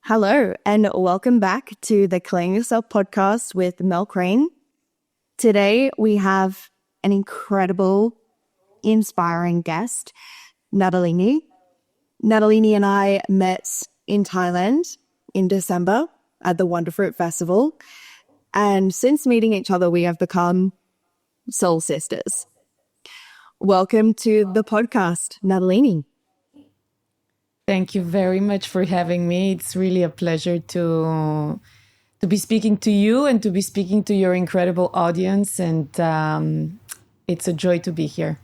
Hello, and welcome back to the Claim Yourself podcast with Mel Crane. Today, we have an incredible, inspiring guest, Natalini. Natalini and I met in Thailand in December at the Wonderfruit Festival. And since meeting each other, we have become soul sisters. Welcome to the podcast, Natalini. Thank you very much for having me. It's really a pleasure to be speaking to you and to be speaking to your incredible audience. And it's a joy to be here.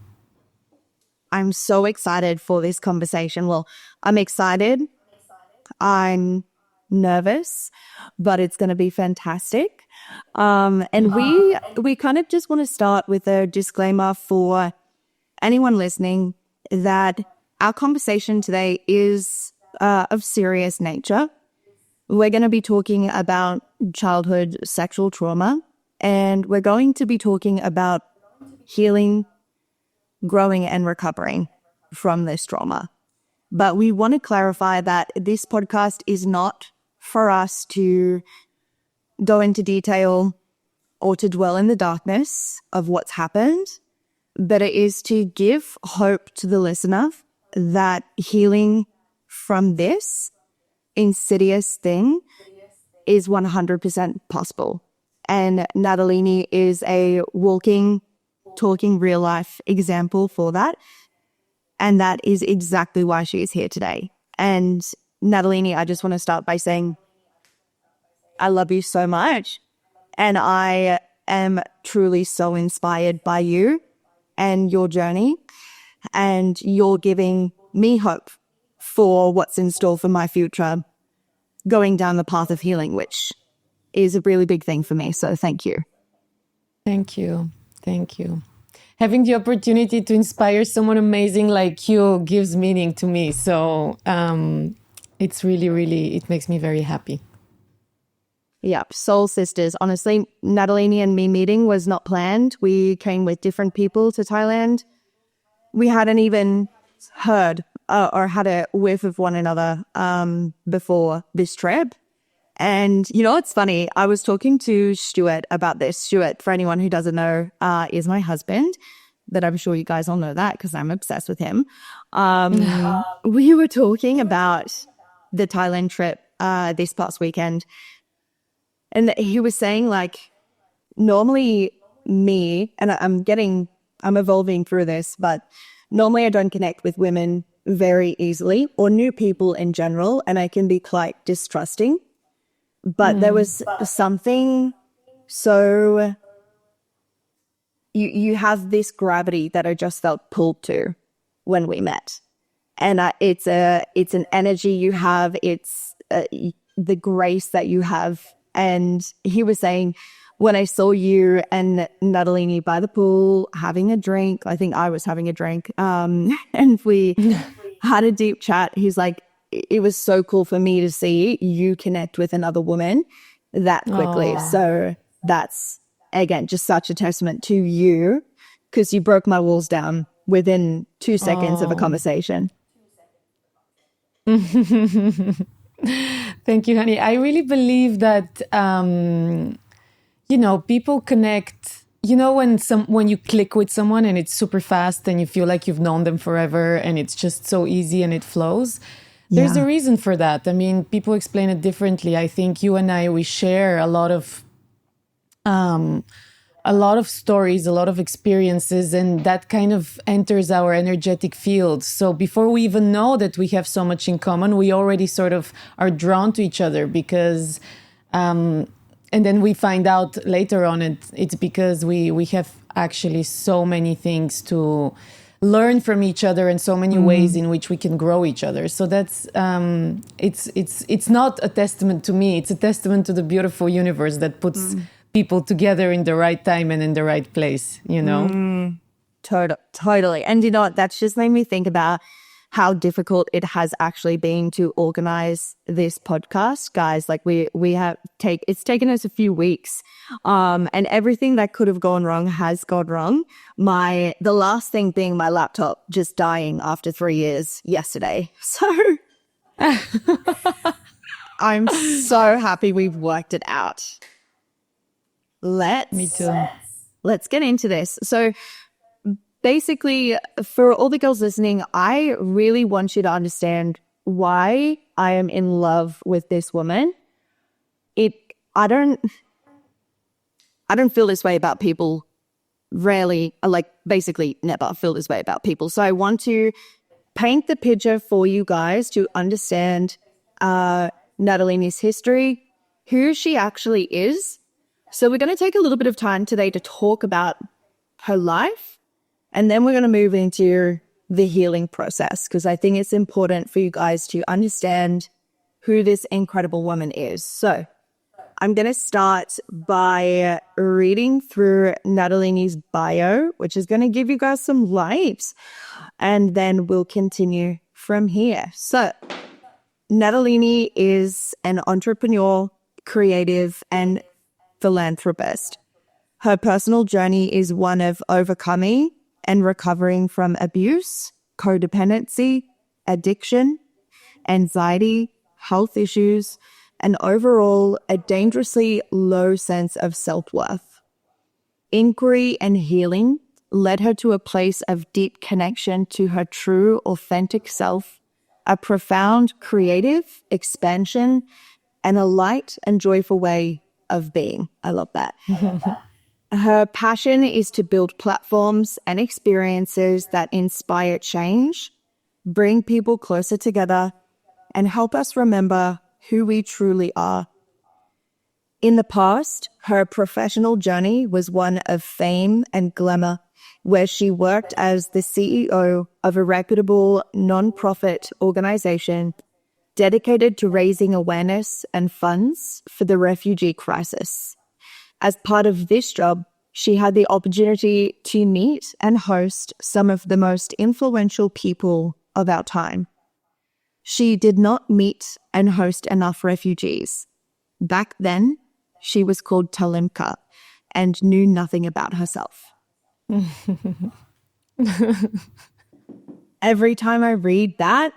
I'm so excited for this conversation. Well, I'm excited. I'm nervous, but it's going to be fantastic. And we kind of just want to start with a disclaimer for anyone listening that our conversation today is of serious nature. We're going to be talking about childhood sexual trauma, and we're going to be talking about healing, growing, and recovering from this trauma. But we want to clarify that this podcast is not for us to go into detail or to dwell in the darkness of what's happened, but it is to give hope to the listener that healing from this insidious thing is 100% possible. And Natalini is a walking, talking real life example for that. And that is exactly why she is here today. And Natalini, I just want to start by saying, I love you so much. And I am truly so inspired by you and your journey. And you're giving me hope for what's in store for my future, going down the path of healing, which is a really big thing for me. So thank you. Thank you. Thank you. Having the opportunity to inspire someone amazing like you gives meaning to me. So it's really, it makes me very happy. Yeah, soul sisters. Honestly, Natalini and me meeting was not planned. We came with different people to Thailand. We hadn't even heard or had a whiff of one another before this trip. And you know what's funny? I was talking to Stuart about this. Stuart, for anyone who doesn't know, is my husband. But I'm sure you guys all know that because I'm obsessed with him. We were talking about the Thailand trip this past weekend. And he was saying, like, normally me, and I'm evolving through this, but normally I don't connect with women very easily or new people in general, and I can be quite distrusting. But there was something so you have this gravity that I just felt pulled to when we met. And it's an energy you have, it's the grace that you have. And he was saying, when I saw you and Natalini by the pool having a drink, I think I was having a drink, and we had a deep chat. He's like, it was so cool for me to see you connect with another woman that quickly. Aww. So that's, again, just such a testament to you because you broke my walls down within 2 seconds of a conversation. Thank you, honey. I really believe that, people connect, when you click with someone and it's super fast and you feel like you've known them forever and it's just so easy and it flows. Yeah. There's a reason for that. I mean, people explain it differently. I think you and I, we share a lot of stories, a lot of experiences, and that kind of enters our energetic field. So before we even know that we have so much in common, we already sort of are drawn to each other because, and then we find out later on it's because we have actually so many things to learn from each other and so many ways in which we can grow each other. So that's it's not a testament to me, it's a testament to the beautiful universe that puts people together in the right time and in the right place, Totally. And you know what, that's just made me think about how difficult it has actually been to organize this podcast, guys. Like it's taken us a few weeks, and everything that could have gone wrong has gone wrong. The last thing being my laptop just dying after 3 years yesterday. So I'm so happy we've worked it out. Me too. Let's get into this. So basically, for all the girls listening, I really want you to understand why I am in love with this woman. I don't feel this way about people. Rarely, like basically never feel this way about people. So I want to paint the picture for you guys to understand Natalini's history, who she actually is. So we're going to take a little bit of time today to talk about her life, and then we're going to move into the healing process, because I think it's important for you guys to understand who this incredible woman is. So I'm going to start by reading through Natalini's bio, which is going to give you guys some light, and then we'll continue from here. So Natalini is an entrepreneur, creative, and philanthropist. Her personal journey is one of overcoming and recovering from abuse, codependency, addiction, anxiety, health issues, and overall a dangerously low sense of self-worth. Inquiry and healing led her to a place of deep connection to her true, authentic self, a profound creative expansion, and a light and joyful way of being. I love that. Her passion is to build platforms and experiences that inspire change, bring people closer together, and help us remember who we truly are. In the past, her professional journey was one of fame and glamour, where she worked as the CEO of a reputable nonprofit organization dedicated to raising awareness and funds for the refugee crisis. As part of this job, she had the opportunity to meet and host some of the most influential people of our time. She did not meet and host enough refugees. Back then, she was called Talimka and knew nothing about herself. Every time I read that,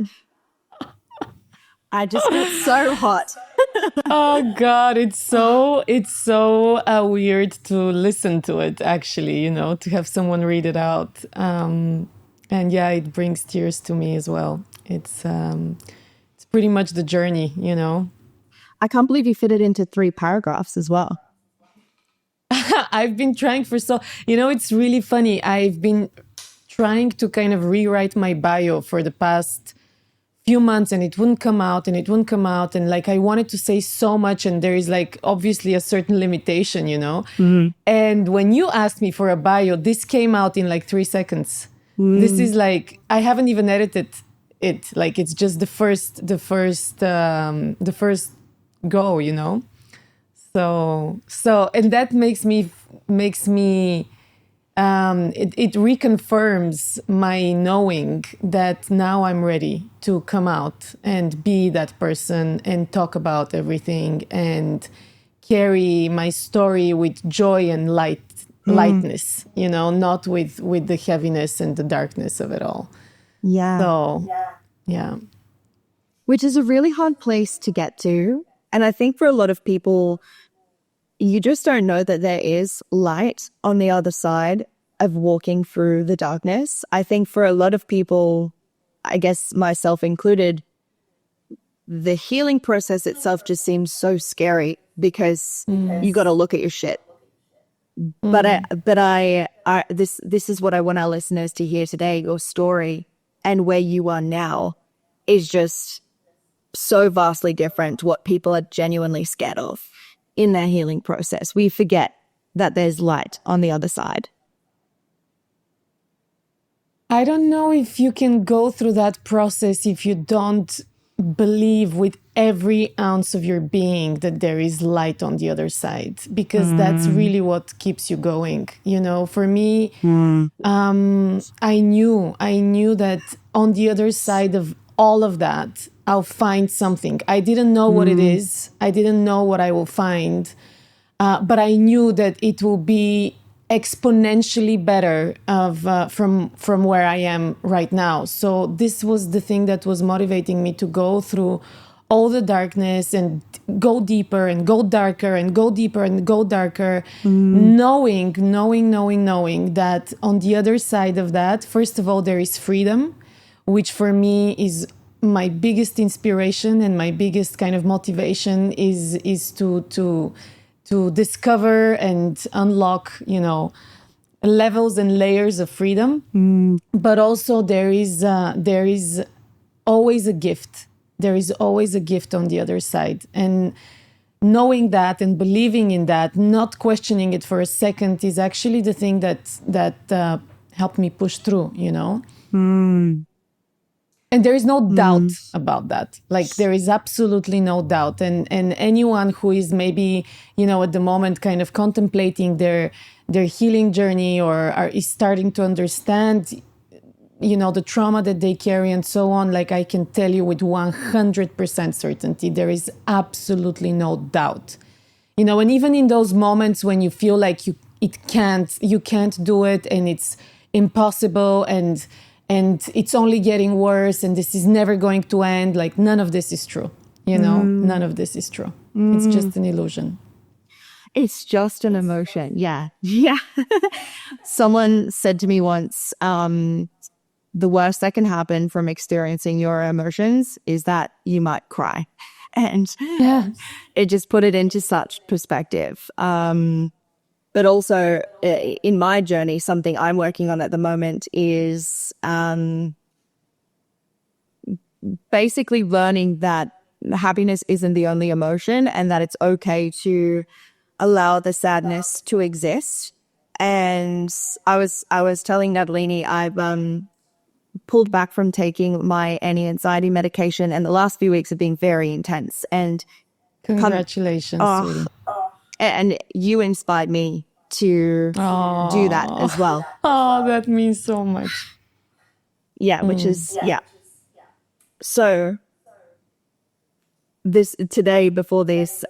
I just get so hot. Oh God, it's so weird to listen to it. Actually, to have someone read it out, and yeah, it brings tears to me as well. It's pretty much the journey. I can't believe you fit it into 3 paragraphs as well. I've been trying it's really funny. I've been trying to kind of rewrite my bio for the past few months, and it wouldn't come out. And like, I wanted to say so much, and there is like obviously a certain limitation, Mm-hmm. And when you asked me for a bio, this came out in like 3 seconds. This is like, I haven't even edited it. Like, it's just the first go, So, and that makes me it reconfirms my knowing that now I'm ready to come out and be that person and talk about everything and carry my story with joy and lightness, not with the heaviness and the darkness of it all. Yeah. So, yeah. Which is a really hard place to get to. And I think for a lot of people, you just don't know that there is light on the other side of walking through the darkness. I think for a lot of people, I guess myself included, the healing process itself just seems so scary because you got to look at your shit. But this is what I want our listeners to hear today. Your story and where you are now is just so vastly different to what people are genuinely scared of in their healing process. We forget that there's light on the other side. I don't know if you can go through that process if you don't believe with every ounce of your being that there is light on the other side, because that's really what keeps you going. For me, I knew that on the other side of all of that, I'll find something. I didn't know what it is. I didn't know what I will find. But I knew that it will be exponentially better from where I am right now. So this was the thing that was motivating me to go through all the darkness and go deeper and go darker and go deeper and go darker, knowing that on the other side of that, first of all, there is freedom, which for me is my biggest inspiration and my biggest kind of motivation is to discover and unlock, levels and layers of freedom. But also there is always a gift. There is always a gift on the other side. And knowing that and believing in that, not questioning it for a second, is actually the thing that helped me push through, And there is no doubt about that. Like, there is absolutely no doubt. And anyone who is maybe, at the moment kind of contemplating their healing journey or is starting to understand, the trauma that they carry and so on, like, I can tell you with 100% certainty, there is absolutely no doubt. And even in those moments when you feel like you can't do it and it's impossible and it's only getting worse and this is never going to end, like, none of this is true. None of this is true. It's just an illusion. It's just an emotion. Yeah. Yeah. Someone said to me once, the worst that can happen from experiencing your emotions is that you might cry. And it just put it into such perspective. But also in my journey, something I'm working on at the moment is basically learning that happiness isn't the only emotion and that it's okay to allow the sadness to exist. And I was telling Natalini, I've pulled back from taking my anti-anxiety medication, and the last few weeks have been very intense. And congratulations, sweetie. And you inspired me to do that as well. Oh, that means so much. Yeah, which is, yeah. So today, before this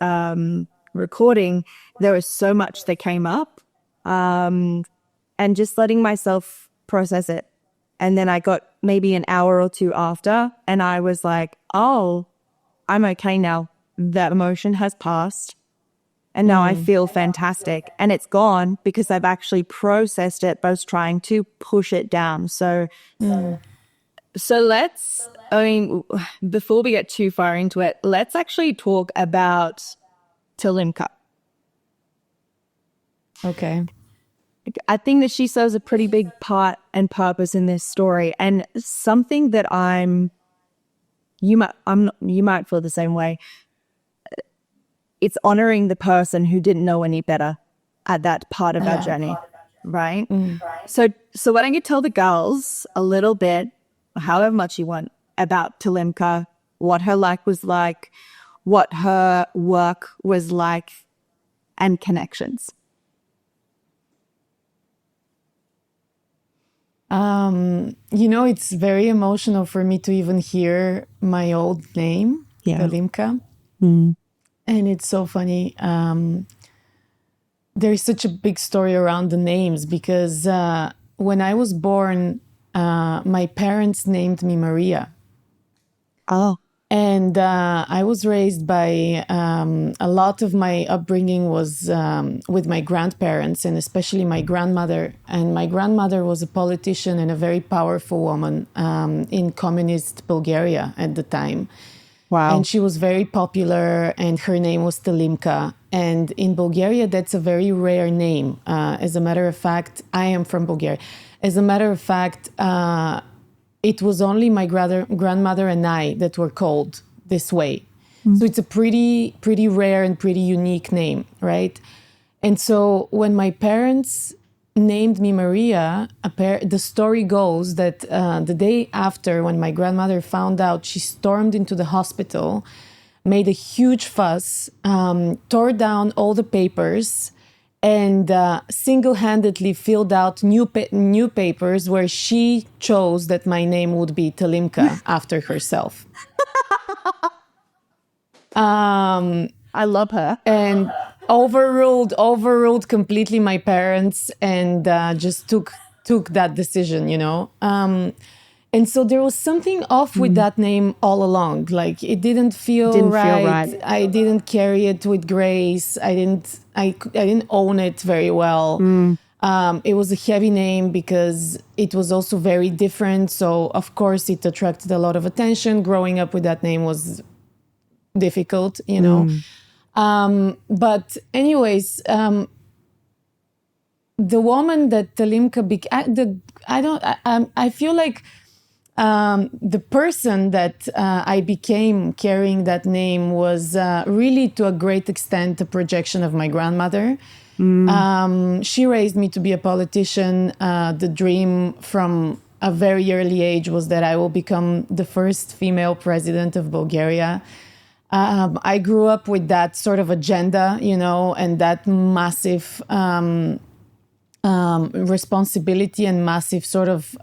recording, there was so much that came up, and just letting myself process it. And then I got maybe an hour or two after, and I was like, oh, I'm okay now. That emotion has passed. And now I feel fantastic. And it's gone because I've actually processed it, but I was trying to push it down. So before we get too far into it, let's actually talk about Talimka. Okay. I think that she serves a pretty big part and purpose in this story, and something that you might feel the same way. It's honoring the person who didn't know any better at that part of our journey, right? So why don't you tell the girls a little bit, however much you want, about Talimka, what her life was like, what her work was like, and connections. It's very emotional for me to even hear my old name, Talimka. And it's so funny. There's such a big story around the names because when I was born, my parents named me Maria. Oh. And I was raised by a lot of my upbringing was with my grandparents and especially my grandmother. And my grandmother was a politician and a very powerful woman in communist Bulgaria at the time. Wow. And she was very popular and her name was Talimka. And in Bulgaria, that's a very rare name. As a matter of fact, I am from Bulgaria. As a matter of fact, it was only my grandmother and I that were called this way. So it's a pretty rare and pretty unique name, right? And so when my parents named me Maria, the story goes that the day after, when my grandmother found out, she stormed into the hospital, made a huge fuss, tore down all the papers, and single-handedly filled out new papers where she chose that my name would be Talimka after herself. I love her. And overruled completely my parents and just took that decision, And so there was something off with that name all along. Like it didn't feel Didn't feel right. right. I didn't carry it with grace. I didn't own it very well. It was a heavy name because it was also very different. So of course it attracted a lot of attention. Growing up with that name was difficult, you know. But anyways, the woman that Talimka became, I feel like the person that I became carrying that name was really to a great extent a projection of my grandmother. She raised me to be a politician. The dream from a very early age was that I will become the first female president of Bulgaria. I grew up with that sort of agenda, you know, and that massive responsibility and massive sort of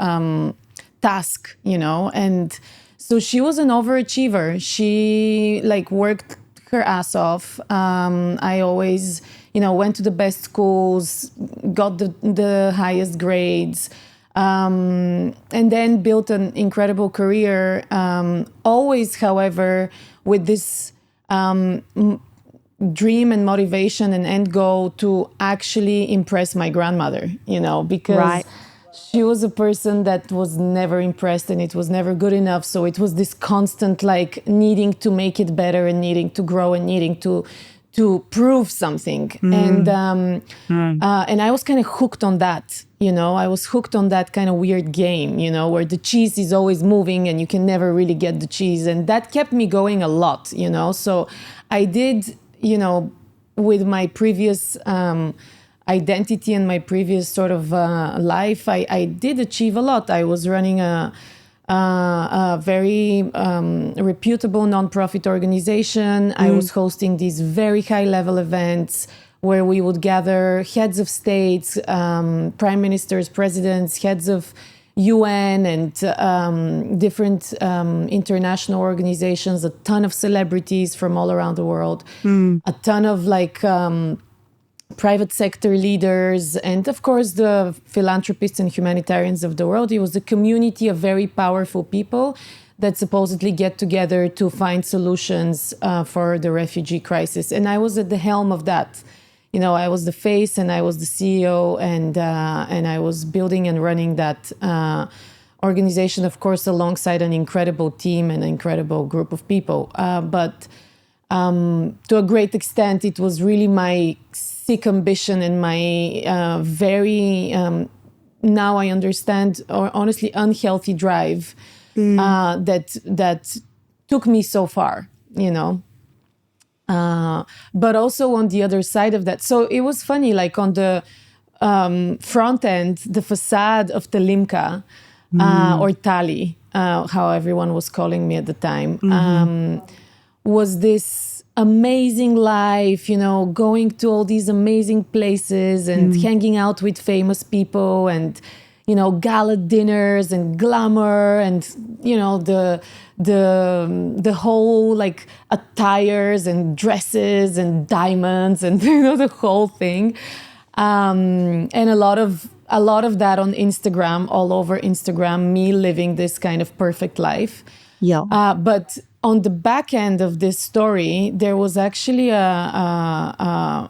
task, you know. And so she was an overachiever. She like worked her ass off. I always, you know, went to the best schools, got the highest grades, and then built an incredible career. Always, however, with this dream and motivation and end goal to actually impress my grandmother, you know, because Right. she was a person that was never impressed and it was never good enough. So it was this constant like needing to make it better and needing to grow and needing to prove something. And I was kind of hooked on that, you know. I was hooked on that kind of weird game, you know, where the cheese is always moving and you can never really get the cheese. And that kept me going a lot, you know. So I did, you know, with my previous identity and my previous sort of life, I did achieve a lot. I was running a very reputable nonprofit organization. I was hosting these very high-level events where we would gather heads of states, prime ministers, presidents, heads of UN and different international organizations, a ton of celebrities from all around the world, a ton of like private sector leaders, and of course the philanthropists and humanitarians of the world. It was a community of very powerful people that supposedly get together to find solutions for the refugee crisis. And I was at the helm of that. You know, I was the face and I was the CEO, and I was building and running that organization, of course, alongside an incredible team and an incredible group of people. But to a great extent, it was really my sick ambition and my very, now I understand, or honestly unhealthy drive that took me so far, you know. But also on the other side of that. So it was funny, like on the front end, the facade of Talimka, or Tali, how everyone was calling me at the time, was this amazing life, you know, going to all these amazing places and hanging out with famous people and, you know, gala dinners and glamour and, you know, the whole like attires and dresses and diamonds and, you know, the whole thing. And a lot of that on Instagram, all over Instagram, me living this kind of perfect life. Yeah. But on the back end of this story, there was actually a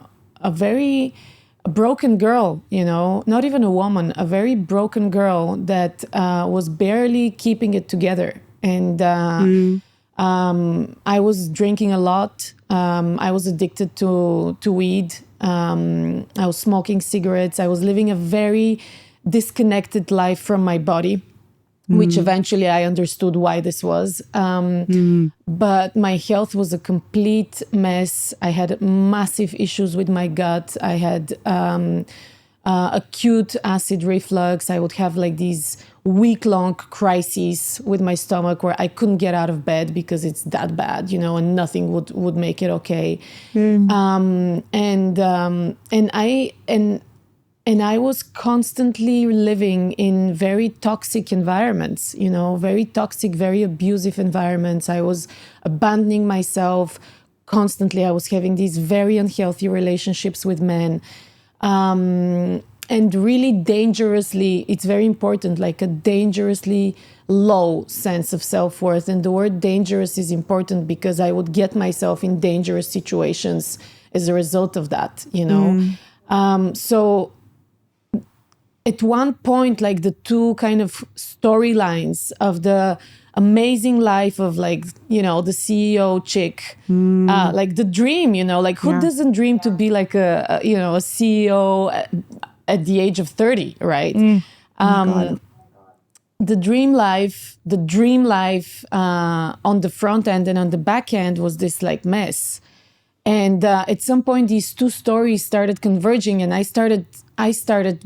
very broken girl, you know, not even a woman, a very broken girl that was barely keeping it together. And I was drinking a lot. I was addicted to weed. I was smoking cigarettes. I was living a very disconnected life from my body, which eventually I understood why this was. But my health was a complete mess. I had massive issues with my gut. I had acute acid reflux. I would have like these week-long crises with my stomach where I couldn't get out of bed because it's that bad, you know, and nothing would make it okay. And I was constantly living in very toxic environments, you know, very toxic, very abusive environments. I was abandoning myself constantly. I was having these very unhealthy relationships with men. and really dangerously, it's very important, like a dangerously low sense of self-worth. And the word dangerous is important because I would get myself in dangerous situations as a result of that, you know. So at one point, like the two kind of storylines of the amazing life of, like, you know, the CEO chick, like the dream, you know, like who doesn't dream to be like you know, a CEO at the age of 30, right? The dream life on the front end and on the back end was this like mess. And at some point, these two stories started converging, and I started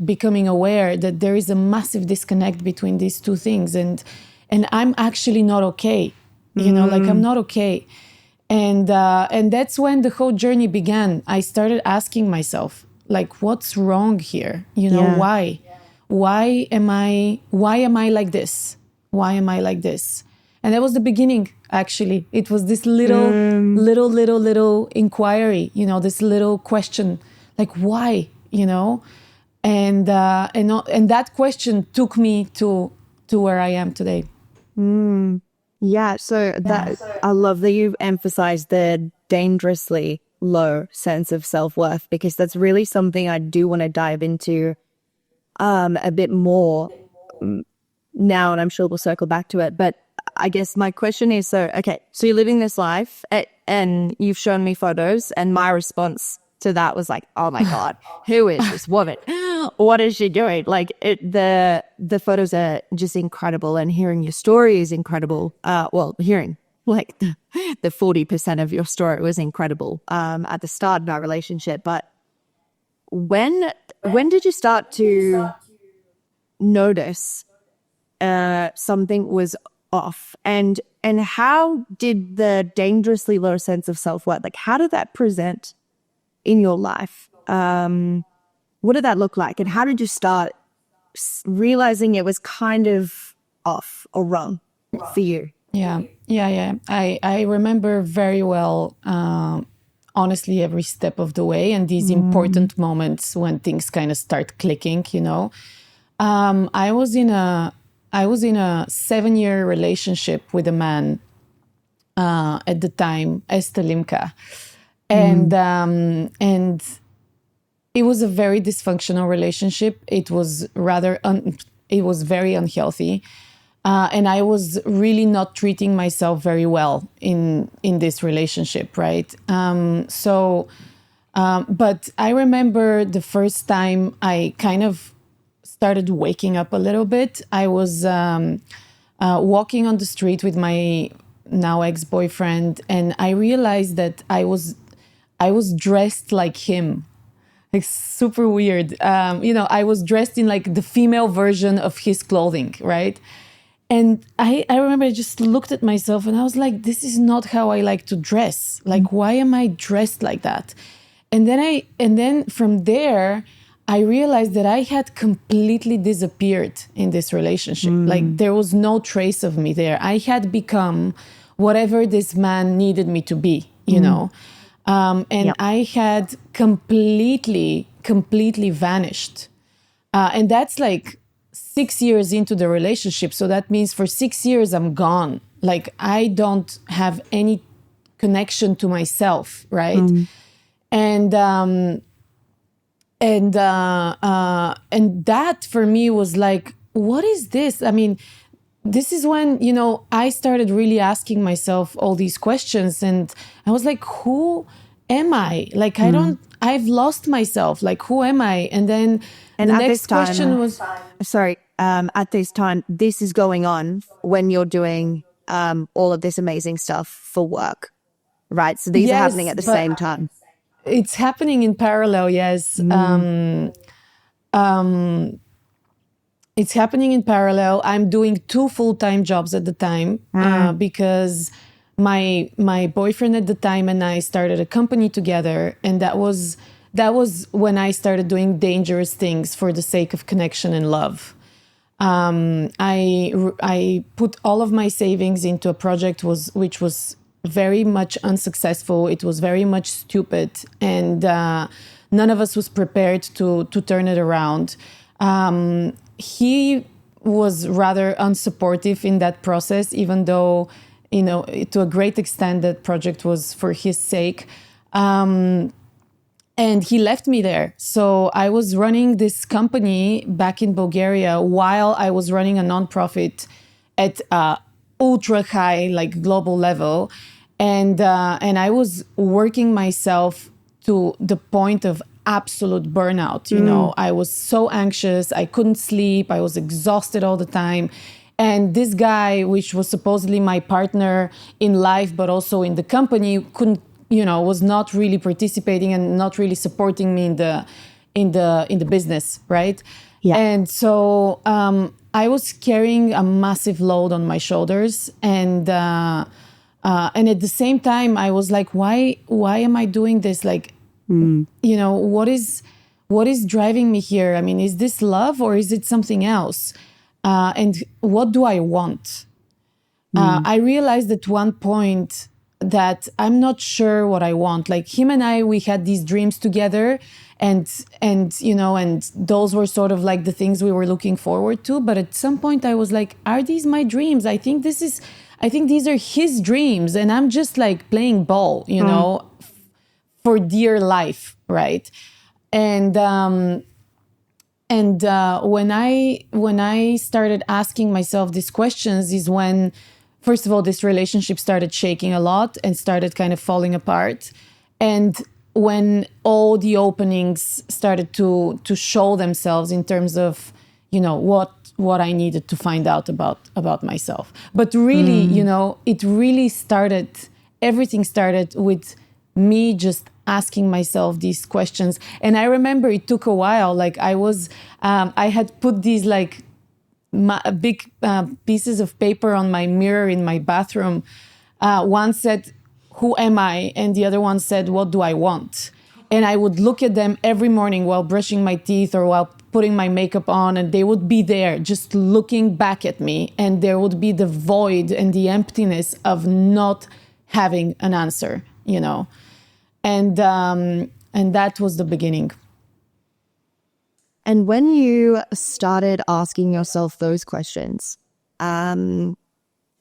becoming aware that there is a massive disconnect between these two things, and I'm actually not okay. You know, like I'm not okay. And that's when the whole journey began. I started asking myself, like, what's wrong here? You know, why? Why am I like this? Why am I like this? And that was the beginning, actually. It was this little inquiry, you know, this little question, like, why, you know? And that question took me to where I am today. Yeah, so that I love that you've emphasized the dangerously low sense of self-worth, because that's really something I do want to dive into a bit more now, and I'm sure we'll circle back to it. But I guess my question is, so you're living this life and you've shown me photos, and my response to that was like, oh my God, who is this woman? What is she doing? Like the photos are just incredible, and hearing your story is incredible. Well, hearing like the 40% of your story was incredible at the start of our relationship. But when did you start to notice something was off, and how did the dangerously low sense of self-worth, like how did that present in your life? What did that look like, and how did you start realizing it was kind of off or wrong for you? Yeah. I remember very well, honestly, every step of the way, and these important moments when things kind of start clicking, you know. I was in a 7-year relationship with a man at the time, Estelimka, and it was a very dysfunctional relationship. It was it was very unhealthy, and I was really not treating myself very well in this relationship, right? But I remember the first time I kind of started waking up a little bit. I was walking on the street with my now ex-boyfriend, and I realized that I was dressed like him. Like super weird. You know, I was dressed in like the female version of his clothing, right? And I remember I just looked at myself and I was like, this is not how I like to dress. Like, why am I dressed like that? And then from there, I realized that I had completely disappeared in this relationship. Like there was no trace of me there. I had become whatever this man needed me to be, you know? I had completely vanished. And that's like 6 years into the relationship. So that means for 6 years, I'm gone. Like I don't have any connection to myself, right? And that for me was like, what is this? I mean, this is when, you know, I started really asking myself all these questions, and I was like, who am I? Like, I've lost myself. Like, who am I? And then the next question was, at this time, this is going on when you're doing all of this amazing stuff for work, right? So these are happening at the same time. It's happening in parallel, yes. It's happening in parallel. I'm doing 2 full-time jobs at the time because my boyfriend at the time and I started a company together, and that was when I started doing dangerous things for the sake of connection and love. I put all of my savings into a project which was very much unsuccessful. It was very much stupid, and none of us was prepared to turn it around. He was rather unsupportive in that process, even though, to a great extent, that project was for his sake. And he left me there. So I was running this company back in Bulgaria while I was running a nonprofit at ultra high, like global level. And I was working myself to the point of absolute burnout. I was so anxious. I couldn't sleep. I was exhausted all the time. And this guy, which was supposedly my partner in life, but also in the company, was not really participating and not really supporting me in the business, right? Yeah. And so I was carrying a massive load on my shoulders, and at the same time, I was like, why am I doing this? Like, what is driving me here? I mean, is this love or is it something else? And what do I want? I realized at one point that I'm not sure what I want. Like him and I, we had these dreams together, and those were sort of like the things we were looking forward to. But at some point, I was like, are these my dreams? I think these are his dreams, and I'm just like playing ball, for dear life, right? And when I started asking myself these questions is when, first of all, this relationship started shaking a lot and started kind of falling apart. And when all the openings started to show themselves in terms of, what I needed to find out about myself. But really, it really everything started with me just asking myself these questions. And I remember it took a while. Like I had put these like big pieces of paper on my mirror in my bathroom. One said, "Who am I?" And the other one said, "What do I want?" And I would look at them every morning while brushing my teeth or while putting my makeup on, and they would be there just looking back at me. And there would be the void and the emptiness of not having an answer, And that was the beginning. And when you started asking yourself those questions, and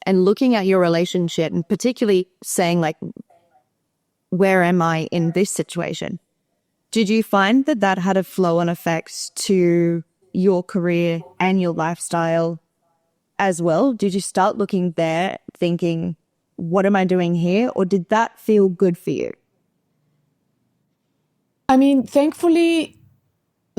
looking at your relationship, and particularly saying like, where am I in this situation? Did you find that had a flow-on effect to your career and your lifestyle as well? Did you start looking there thinking, what am I doing here? Or did that feel good for you? I mean, thankfully,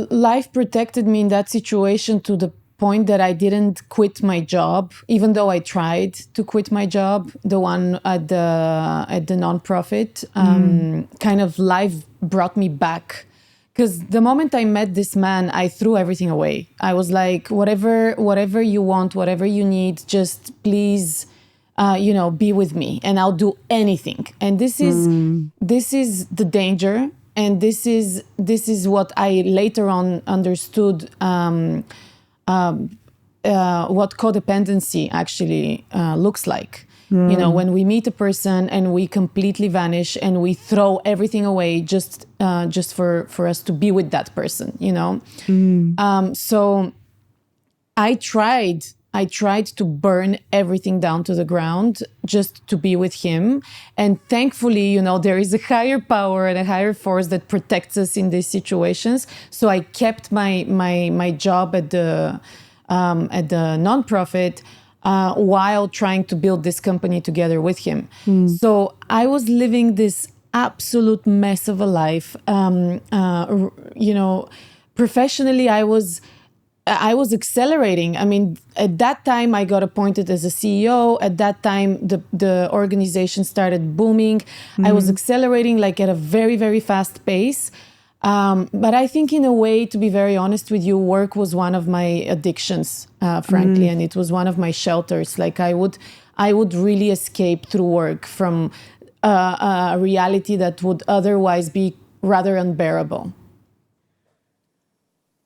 life protected me in that situation to the point that I didn't quit my job, even though I tried to quit my job, the one at the nonprofit. Kind of life brought me back. Because the moment I met this man, I threw everything away. I was like, whatever you want, whatever you need, just please, be with me, and I'll do anything. And this is the danger, and this is what I later on understood. What codependency actually looks like. When we meet a person and we completely vanish and we throw everything away just for us to be with that person, So I tried to burn everything down to the ground just to be with him. And thankfully, there is a higher power and a higher force that protects us in these situations. So I kept my job at the nonprofit while trying to build this company together with him. So I was living this absolute mess of a life. Professionally, I was accelerating. I mean, at that time, I got appointed as a CEO. At that time, the organization started booming. I was accelerating like at a very, very fast pace. But I think in a way, to be very honest with you, work was one of my addictions, frankly, and it was one of my shelters. Like I would really escape through work from a reality that would otherwise be rather unbearable.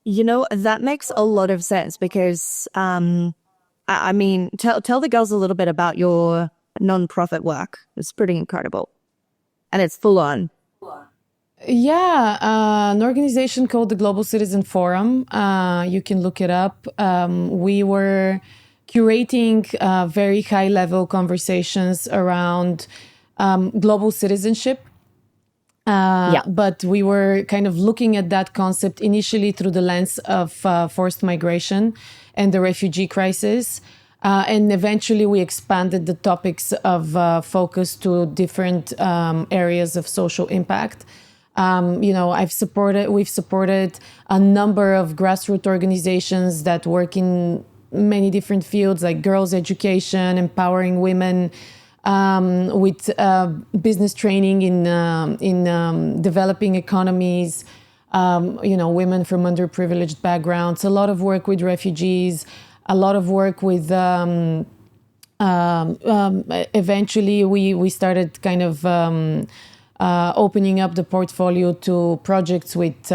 That makes a lot of sense because, I mean, tell the girls a little bit about your nonprofit work. It's pretty incredible. And it's full on. Yeah, an organization called the Global Citizen Forum. You can look it up. We were curating very high level conversations around global citizenship. Yeah. But we were kind of looking at that concept initially through the lens of forced migration and the refugee crisis. And eventually we expanded the topics of focus to different areas of social impact. We've supported a number of grassroots organizations that work in many different fields, like girls' education, empowering women, with business training in developing economies, women from underprivileged backgrounds, a lot of work with refugees, a lot of work with eventually we started kind of opening up the portfolio to projects with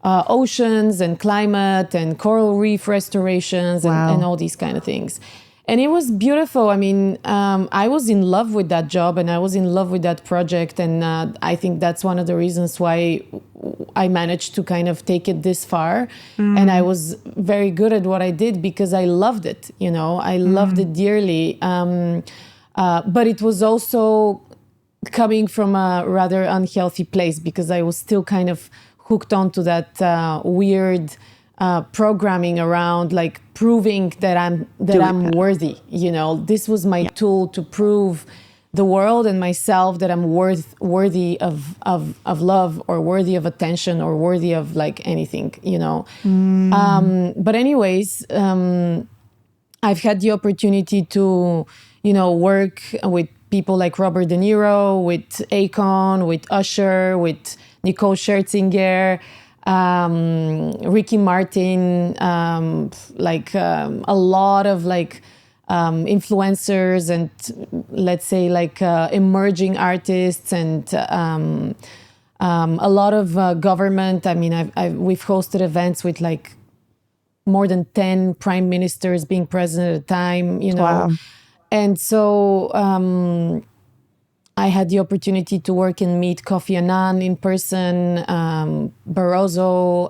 oceans and climate and coral reef restorations and all these kind of things. And it was beautiful. I mean, I was in love with that job and I was in love with that project. And I think that's one of the reasons why I managed to kind of take it this far. And I was very good at what I did because I loved it. I loved it dearly. But it was also coming from a rather unhealthy place because I was still kind of hooked onto that weird programming around like proving that I'm worthy. This was my tool to prove the world and myself that I'm worthy of love or worthy of attention or worthy of like anything. But anyways, I've had the opportunity to work with people like Robert De Niro, with Akon, with Usher, with Nicole Scherzinger, Ricky Martin, a lot of influencers and let's say emerging artists and a lot of government. I mean, we've hosted events with like more than 10 prime ministers being present at a time, Wow. And so I had the opportunity to work and meet Kofi Annan in person, Barroso,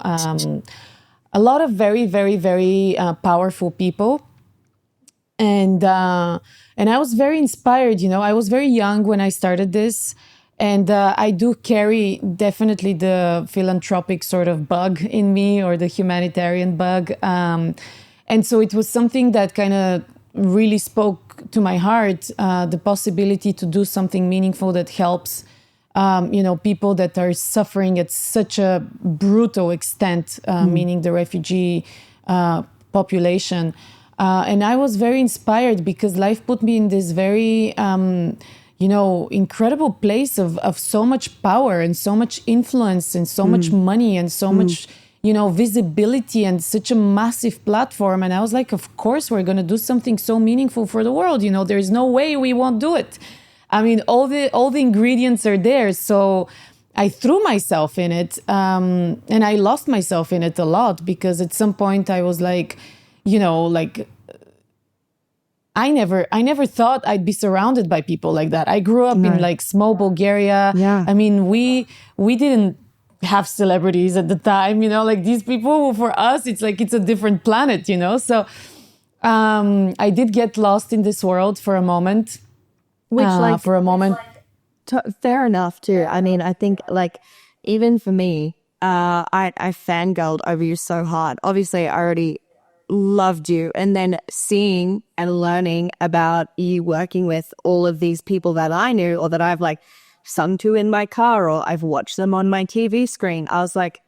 a lot of very, very, very powerful people. And I was very inspired. I was very young when I started this. And I do carry definitely the philanthropic sort of bug in me or the humanitarian bug. And so it was something that kind of really spoke to my heart, the possibility to do something meaningful that helps, people that are suffering at such a brutal extent, meaning the refugee population. And I was very inspired because life put me in this very, incredible place of so much power and so much influence and so much money and so much, visibility and such a massive platform. And I was like, of course, we're going to do something so meaningful for the world. There's no way we won't do it. I mean, all the ingredients are there. So I threw myself in it, and I lost myself in it a lot because at some point I was like, I never thought I'd be surrounded by people like that. I grew up in like small Bulgaria. Yeah. I mean, we didn't have celebrities at the time, like these people for us, it's like, it's a different planet, So I did get lost in this world for a moment. For a moment. Fair enough too. I mean, I think like even for me, I fangirled over you so hard. Obviously, I already loved you, and then seeing and learning about you working with all of these people that I knew or that I've like sung to in my car or I've watched them on my TV screen. I was like,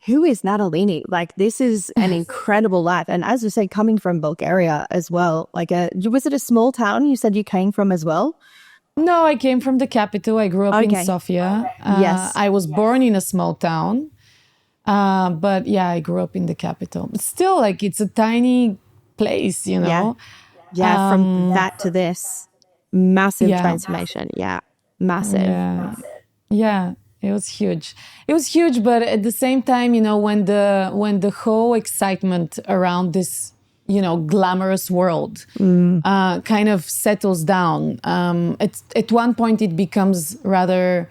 who is Natalini? Like, this is an incredible life. And as you say, coming from Bulgaria as well, was it a small town you said you came from as well? No, I came from the capital. I grew up in Sofia. Yes. I was born in a small town. But yeah, I grew up in the capital. But still, like, it's a tiny place, Yeah, from that to this. Massive transformation. Yeah, massive. Yeah, it was huge. It was huge, but at the same time, when the whole excitement around this, glamorous world kind of settles down, at one point it becomes rather,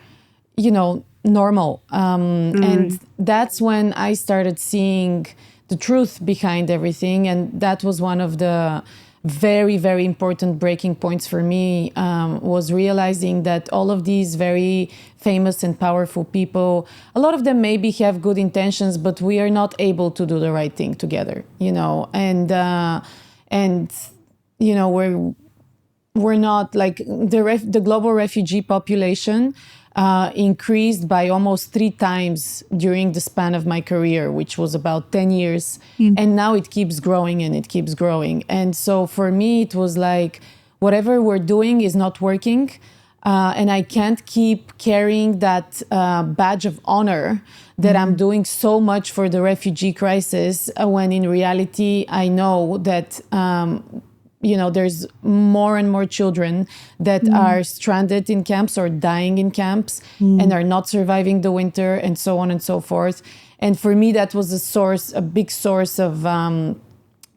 normal. And that's when I started seeing the truth behind everything. And that was one of the very, very important breaking points for me, was realizing that all of these very famous and powerful people, a lot of them maybe have good intentions, but we are not able to do the right thing together, and we're not like the global refugee population increased by almost 3 times during the span of my career, which was about 10 years. And now it keeps growing and it keeps growing. And so for me, it was like, whatever we're doing is not working. And I can't keep carrying that badge of honor that I'm doing so much for the refugee crisis, when in reality, I know that there's more and more children that are stranded in camps or dying in camps and are not surviving the winter, and so on and so forth. And for me, that was a big source of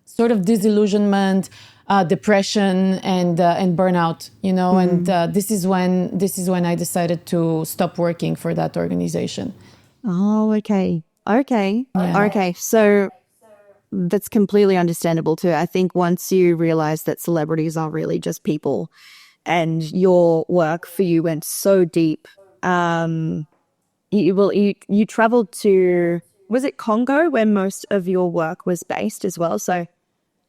sort of disillusionment, depression, and burnout. And this is when I decided to stop working for that organization. Oh, okay. Okay. Yeah. Okay. So that's completely understandable too. I think once you realize that celebrities are really just people and your work for you went so deep, you traveled to, was it Congo where most of your work was based as well? So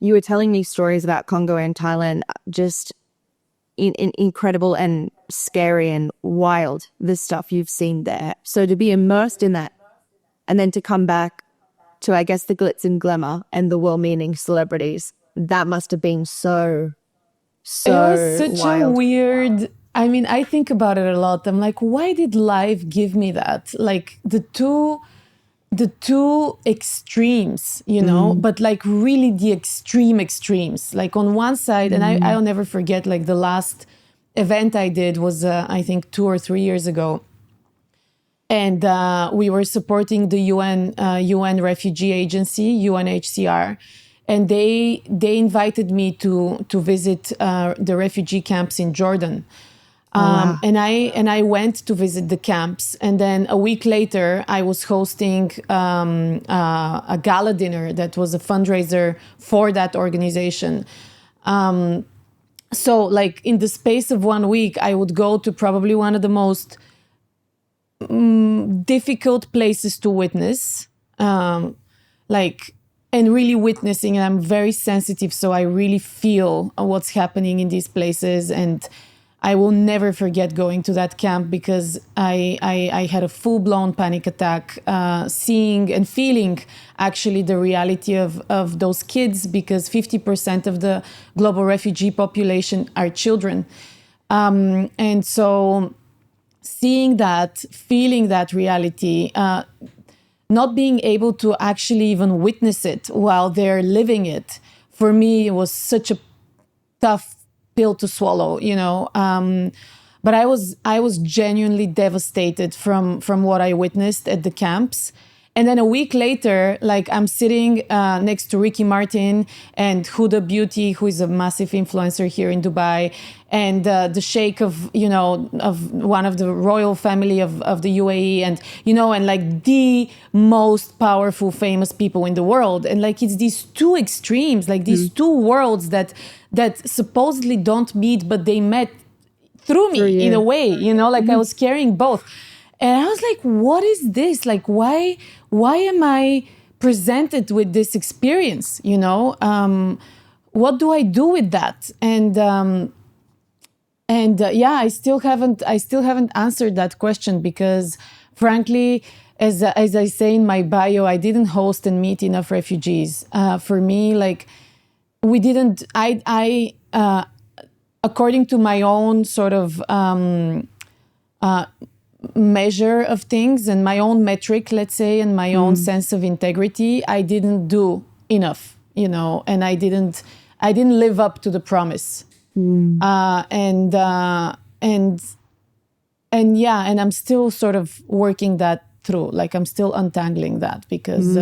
you were telling me stories about Congo and Thailand, just incredible and scary and wild, the stuff you've seen there. So to be immersed in that and then to come back to, I guess, the glitz and glamour and the well-meaning celebrities, that must have been so It was such a wild. weird. I mean, I think about it a lot. I'm like, why did life give me that? Like the two extremes, but like really the extremes. Like on one side, and I'll never forget, like the last event I did was, I think 2 or 3 years ago. And we were supporting the UN Refugee Agency, UNHCR, and they invited me to visit the refugee camps in Jordan. Wow. And I went to visit the camps, and then a week later, I was hosting a gala dinner that was a fundraiser for that organization. So, like in the space of 1 week, I would go to probably one of the most difficult places to witness, like, and really witnessing. And I'm very sensitive, so I really feel what's happening in these places. And I will never forget going to that camp, because I had a full-blown panic attack, seeing and feeling actually the reality of those kids, because 50% of the global refugee population are children. And so seeing that, feeling that reality, not being able to actually even witness it while they're living it, for me, it was such a tough pill to swallow, but I was genuinely devastated from what I witnessed at the camps. And then a week later, like I'm sitting next to Ricky Martin and Huda Beauty, who is a massive influencer here in Dubai, and the sheikh of one of the royal family of the UAE, and like the most powerful, famous people in the world. And like it's these two extremes, like these two worlds that supposedly don't meet, but they met through me in a way, like I was carrying both. And I was like, what is this? Like, why am I presented with this experience? What do I do with that? And I still haven't answered that question, because frankly, as I say in my bio, I didn't host and meet enough refugees. For me, like we didn't, according to my own sort of measure of things and my own metric, let's say, and my own sense of integrity, I didn't do enough, and I didn't live up to the promise. And I'm still sort of working that through. Like I'm still untangling that, because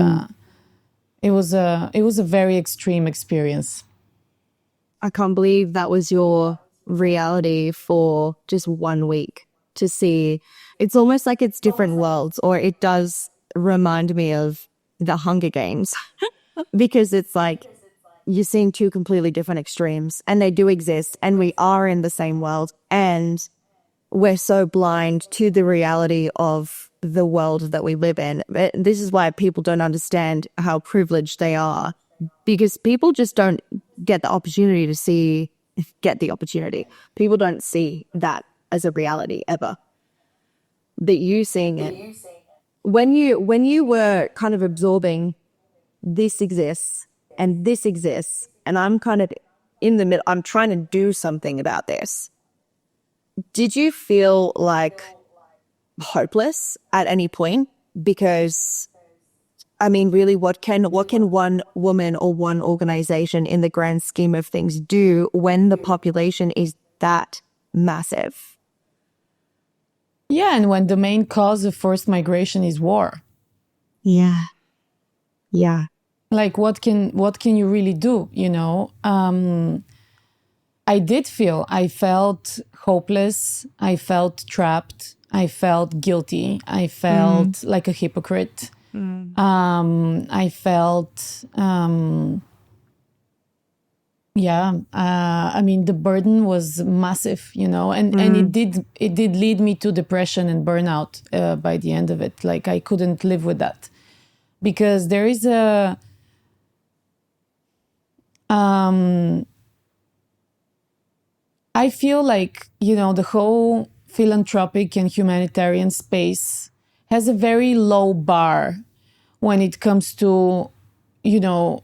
it was a very extreme experience. I can't believe that was your reality for just 1 week. to see. It's almost like it's different worlds, or it does remind me of the Hunger Games because it's like you're seeing two completely different extremes, and they do exist, and we are in the same world, and we're so blind to the reality of the world that we live in. This is why people don't understand how privileged they are, because people just don't get the opportunity to see, get the opportunity. People don't see that as a reality ever. That you seeing it. When you were kind of absorbing this exists and this exists, and I'm kind of in the middle, I'm trying to do something about this. Did you feel like hopeless at any point? Because I mean, really, what can one woman or one organization in the grand scheme of things do when the population is that massive? Yeah, and when the main cause of forced migration is war. Yeah. Yeah. Like what can you really do, you know? I felt hopeless, I felt trapped, I felt guilty, I felt like a hypocrite. I felt I mean, the burden was massive, you know, and it did lead me to depression and burnout by the end of it. Like I couldn't live with that, because there is a I feel like, you know, the whole philanthropic and humanitarian space has a very low bar when it comes to, you know,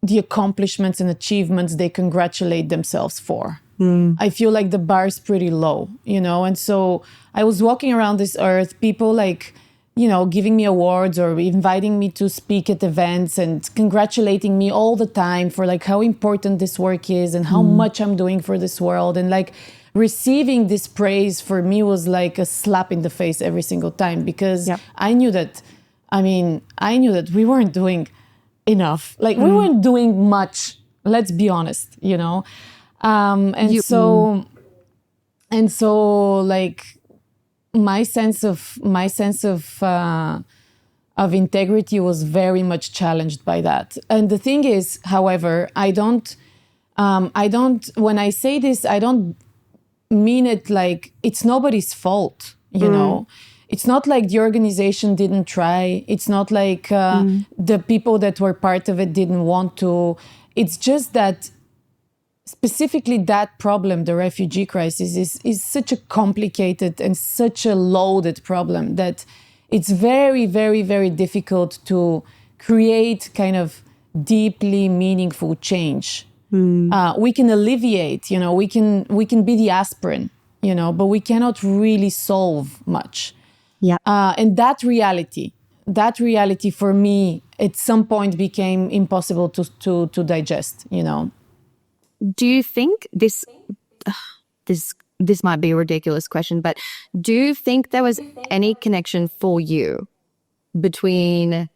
the accomplishments and achievements they congratulate themselves for. I feel like the bar is pretty low, you know? And so I was walking around this earth, people like, you know, giving me awards or inviting me to speak at events and congratulating me all the time for like how important this work is and how much I'm doing for this world. And like receiving this praise for me was like a slap in the face every single time, because I knew that we weren't doing enough. Like we weren't doing much, let's be honest, you know? So like my sense of integrity was very much challenged by that. And the thing is, however, I don't, when I say this, I don't mean it like it's nobody's fault, you know? It's not like the organization didn't try. It's not like the people that were part of it didn't want to. It's just that specifically that problem, the refugee crisis, is such a complicated and such a loaded problem that it's very, very, very difficult to create kind of deeply meaningful change. We can alleviate, you know, we can be the aspirin, you know, but we cannot really solve much. Yeah. And that reality for me at some point became impossible to digest, you know. Do you think this might be a ridiculous question, but do you think there was any connection for you between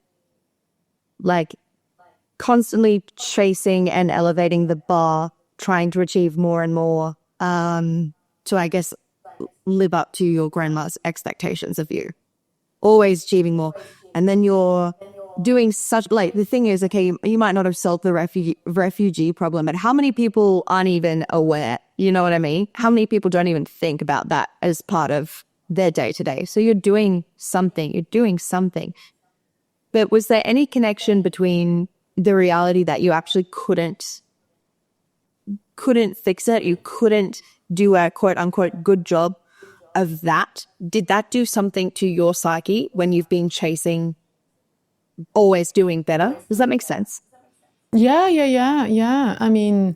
like constantly chasing and elevating the bar, trying to achieve more and more, to, I guess, live up to your grandma's expectations of you, always achieving more, and then you're doing such, like, the thing is, okay, you might not have solved the refugee problem, but how many people aren't even aware? You know what I mean? How many people don't even think about that as part of their day-to-day? So you're doing something. But was there any connection between the reality that you actually couldn't fix it? You couldn't do a quote-unquote good job of that? Did that do something to your psyche when you've been chasing always doing better? Does that make sense? Yeah. I mean,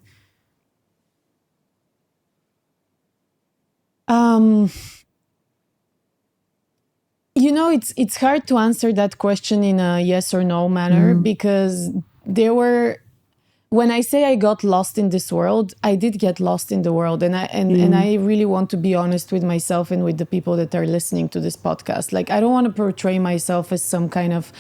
you know, it's hard to answer that question in a yes or no manner, because when I say I got lost in this world, I did get lost in the world. And I really want to be honest with myself and with the people that are listening to this podcast. Like, I don't want to portray myself as some kind of,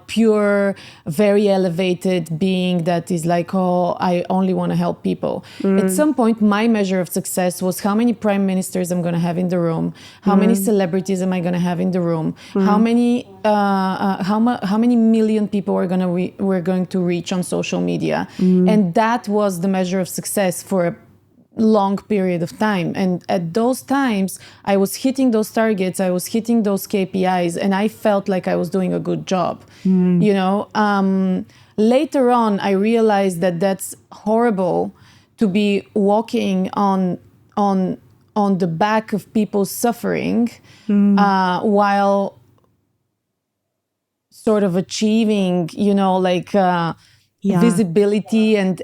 pure, very elevated being that is like, oh, I only want to help people. At some point, my measure of success was how many prime ministers I'm going to have in the room, how many celebrities am I going to have in the room, how many million people we're going to reach on social media, and that was the measure of success for a long period of time. And at those times, I was hitting those targets, I was hitting those KPIs, and I felt like I was doing a good job. Later on, I realized that that's horrible to be walking on the back of people suffering while sort of achieving, visibility and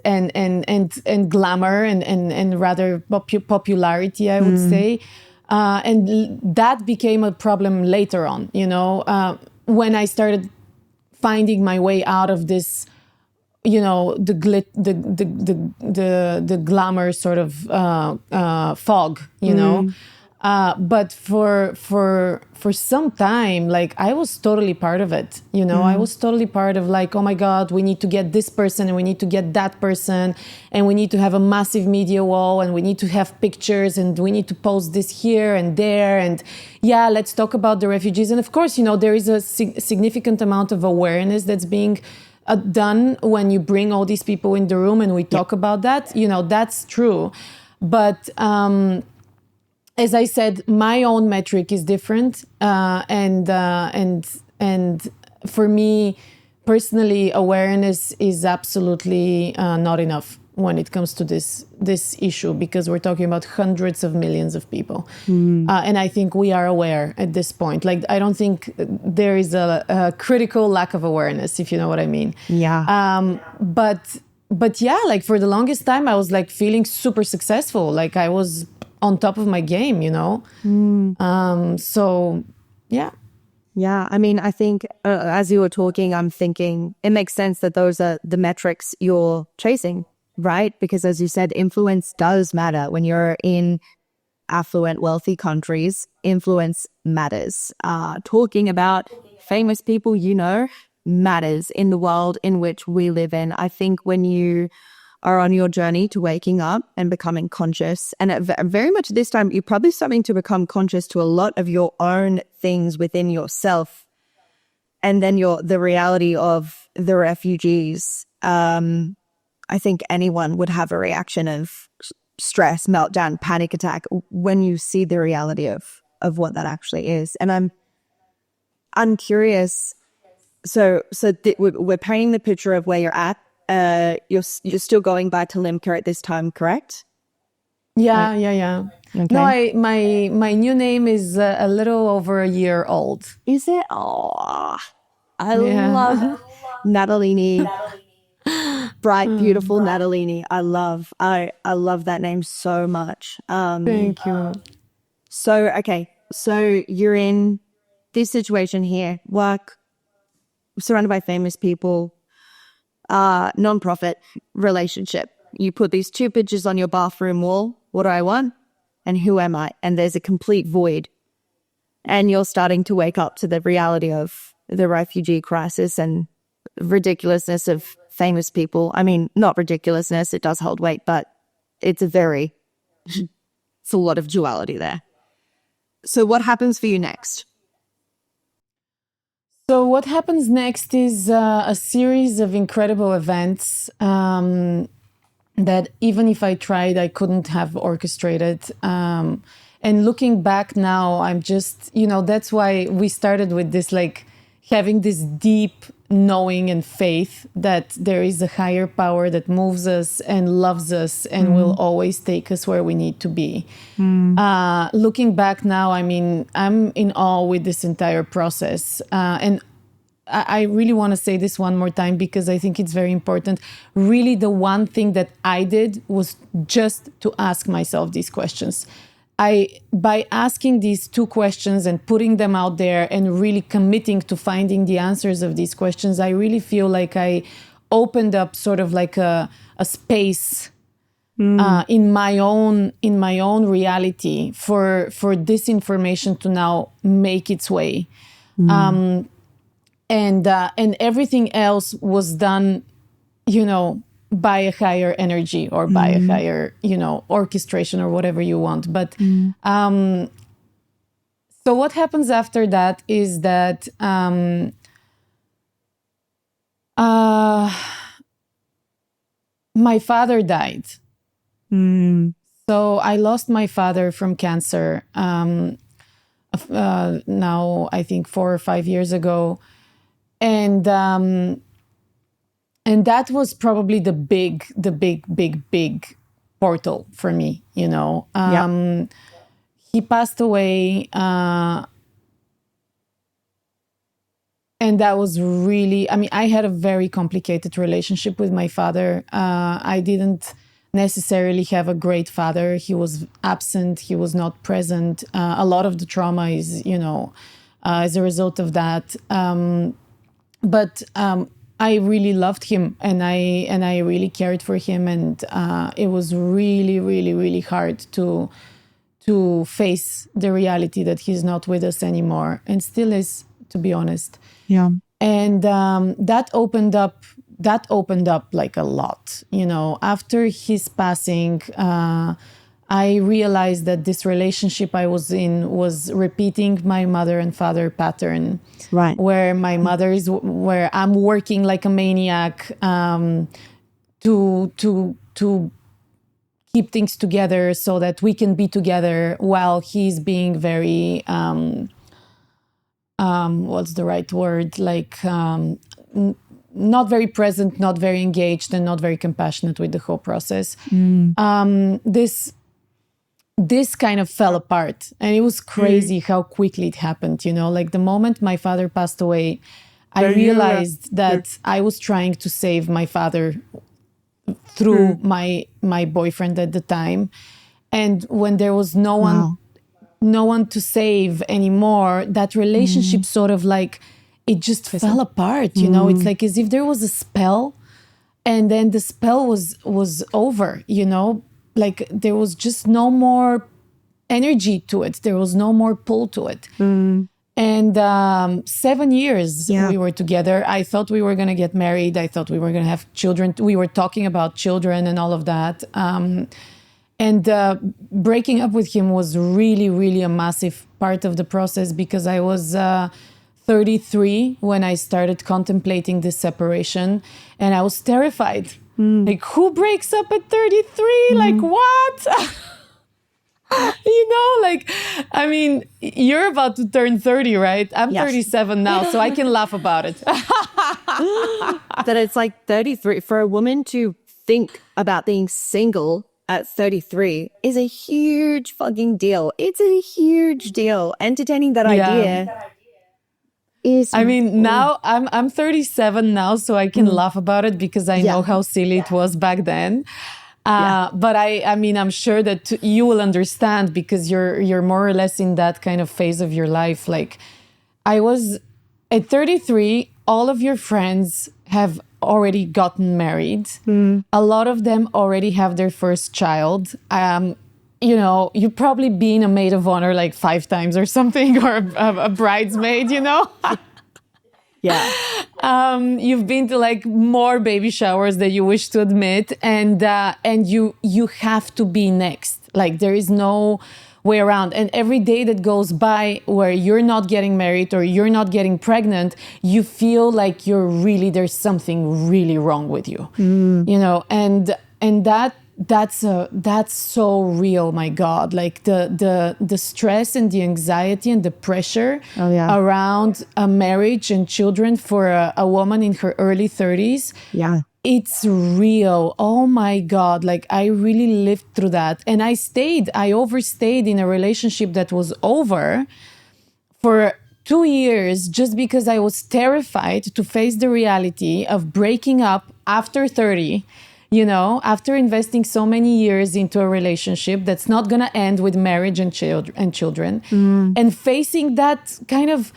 glamour and rather popularity, I would say. And that became a problem later on, when I started finding my way out of this, the glamour sort of fog, but for some time, like, I was totally part of it. I was totally part of, like, oh my God, we need to get this person and we need to get that person and we need to have a massive media wall and we need to have pictures and we need to post this here and there, and let's talk about the refugees. And of course, there is a significant amount of awareness that's being done when you bring all these people in the room and we talk about that. That's true. But as I said, my own metric is different, and for me personally, awareness is absolutely not enough when it comes to this issue, because we're talking about hundreds of millions of people, and I think we are aware at this point. Like, I don't think there is a critical lack of awareness, if you know what I mean. But yeah, like, for the longest time, I was like feeling super successful, like I was on top of my game, so yeah. I mean, I think as you were talking, I'm thinking it makes sense that those are the metrics you're chasing, right? Because as you said, influence does matter. When you're in affluent, wealthy countries, influence matters. Talking about famous people, matters in the world in which we live in. I think when you are on your journey to waking up and becoming conscious, and very much this time, you're probably starting to become conscious to a lot of your own things within yourself, and then the reality of the refugees. I think anyone would have a reaction of stress, meltdown, panic attack when you see the reality of what that actually is. And I'm curious. So we're painting the picture of where you're at. You're still going by Talimka at this time, correct? Yeah. Okay. No, my new name is a little over a year old. Is it? Oh, I love Natalini. Bright, beautiful Natalini. I love that name so much. Thank you. So, okay. So you're in this situation here, work, surrounded by famous people, non-profit relationship. You put these two pictures on your bathroom wall. What do I want? And who am I? And there's a complete void. And you're starting to wake up to the reality of the refugee crisis and ridiculousness of famous people. I mean, not ridiculousness, it does hold weight, but it's a lot of duality there. So what happens for you next? So what happens next is a series of incredible events that even if I tried, I couldn't have orchestrated. And looking back now, I'm just, that's why we started with this, like, having this deep knowing and faith that there is a higher power that moves us and loves us and will always take us where we need to be. Looking back now, I mean, I'm in awe with this entire process. And I really want to say this one more time because I think it's very important. Really, the one thing that I did was just to ask myself these questions. By asking these two questions and putting them out there and really committing to finding the answers of these questions, I really feel like I opened up sort of like a space in my own reality for this information to now make its way. and everything else was done, you know, by a higher energy or by a higher, you know, orchestration or whatever you want. But so what happens after that is that my father died. So I lost my father from cancer now, I think 4 or 5 years ago. And that was probably the big portal for me, you know. He passed away, and that was really, I mean, I had a very complicated relationship with my father. I didn't necessarily have a great father. He was absent, he was not present. A lot of the trauma is, you know, as a result of that. But I really loved him, and I really cared for him, and it was really, really, really hard to face the reality that he's not with us anymore, and still is, to be honest. Yeah. And that opened up like a lot, you know. After his passing, I realized that this relationship I was in was repeating my mother and father pattern. Right. Where my mother is, where I'm working like a maniac to keep things together so that we can be together, while he's being very what's the right word? Like not very present, not very engaged, and not very compassionate with the whole process. This kind of fell apart, and it was crazy how quickly it happened, you know. Like the moment my father passed away, I realized that I was trying to save my father through my boyfriend at the time, and when there was no one to save anymore, that relationship sort of like, it just fell apart, you know. It's like as if there was a spell, and then the spell was over, you know. Like there was just no more energy to it. There was no more pull to it. And 7 years we were together. I thought we were going to get married. I thought we were going to have children. We were talking about children and all of that. And breaking up with him was really, really a massive part of the process, because I was 33 when I started contemplating this separation, and I was terrified. Like, who breaks up at 33? Like, what? You know, like, I mean, you're about to turn 30, right? I'm 37 now, so I can laugh about it. That it's like 33 for a woman to think about being single at 33 is a huge fucking deal. It's a huge deal. Entertaining that idea is... I mean, now I'm 37 now, so I can laugh about it because I know how silly it was back then. But I mean, I'm sure that you will understand, because you're more or less in that kind of phase of your life. Like, I was at 33, all of your friends have already gotten married. A lot of them already have their first child. You know, you've probably been a maid of honor like 5 times or something, or a bridesmaid, you know? You've been to like more baby showers than you wish to admit, and you have to be next. Like, there is no way around. And every day that goes by where you're not getting married or you're not getting pregnant, you feel like there's something really wrong with you, you know? And that's so real. My God, like the stress and the anxiety and the pressure around a marriage and children for a woman in her early 30s. It's real. Oh my God. Like, I really lived through that. And I overstayed in a relationship that was over for 2 years, just because I was terrified to face the reality of breaking up after 30, you know, after investing so many years into a relationship that's not going to end with marriage and children, and facing that kind of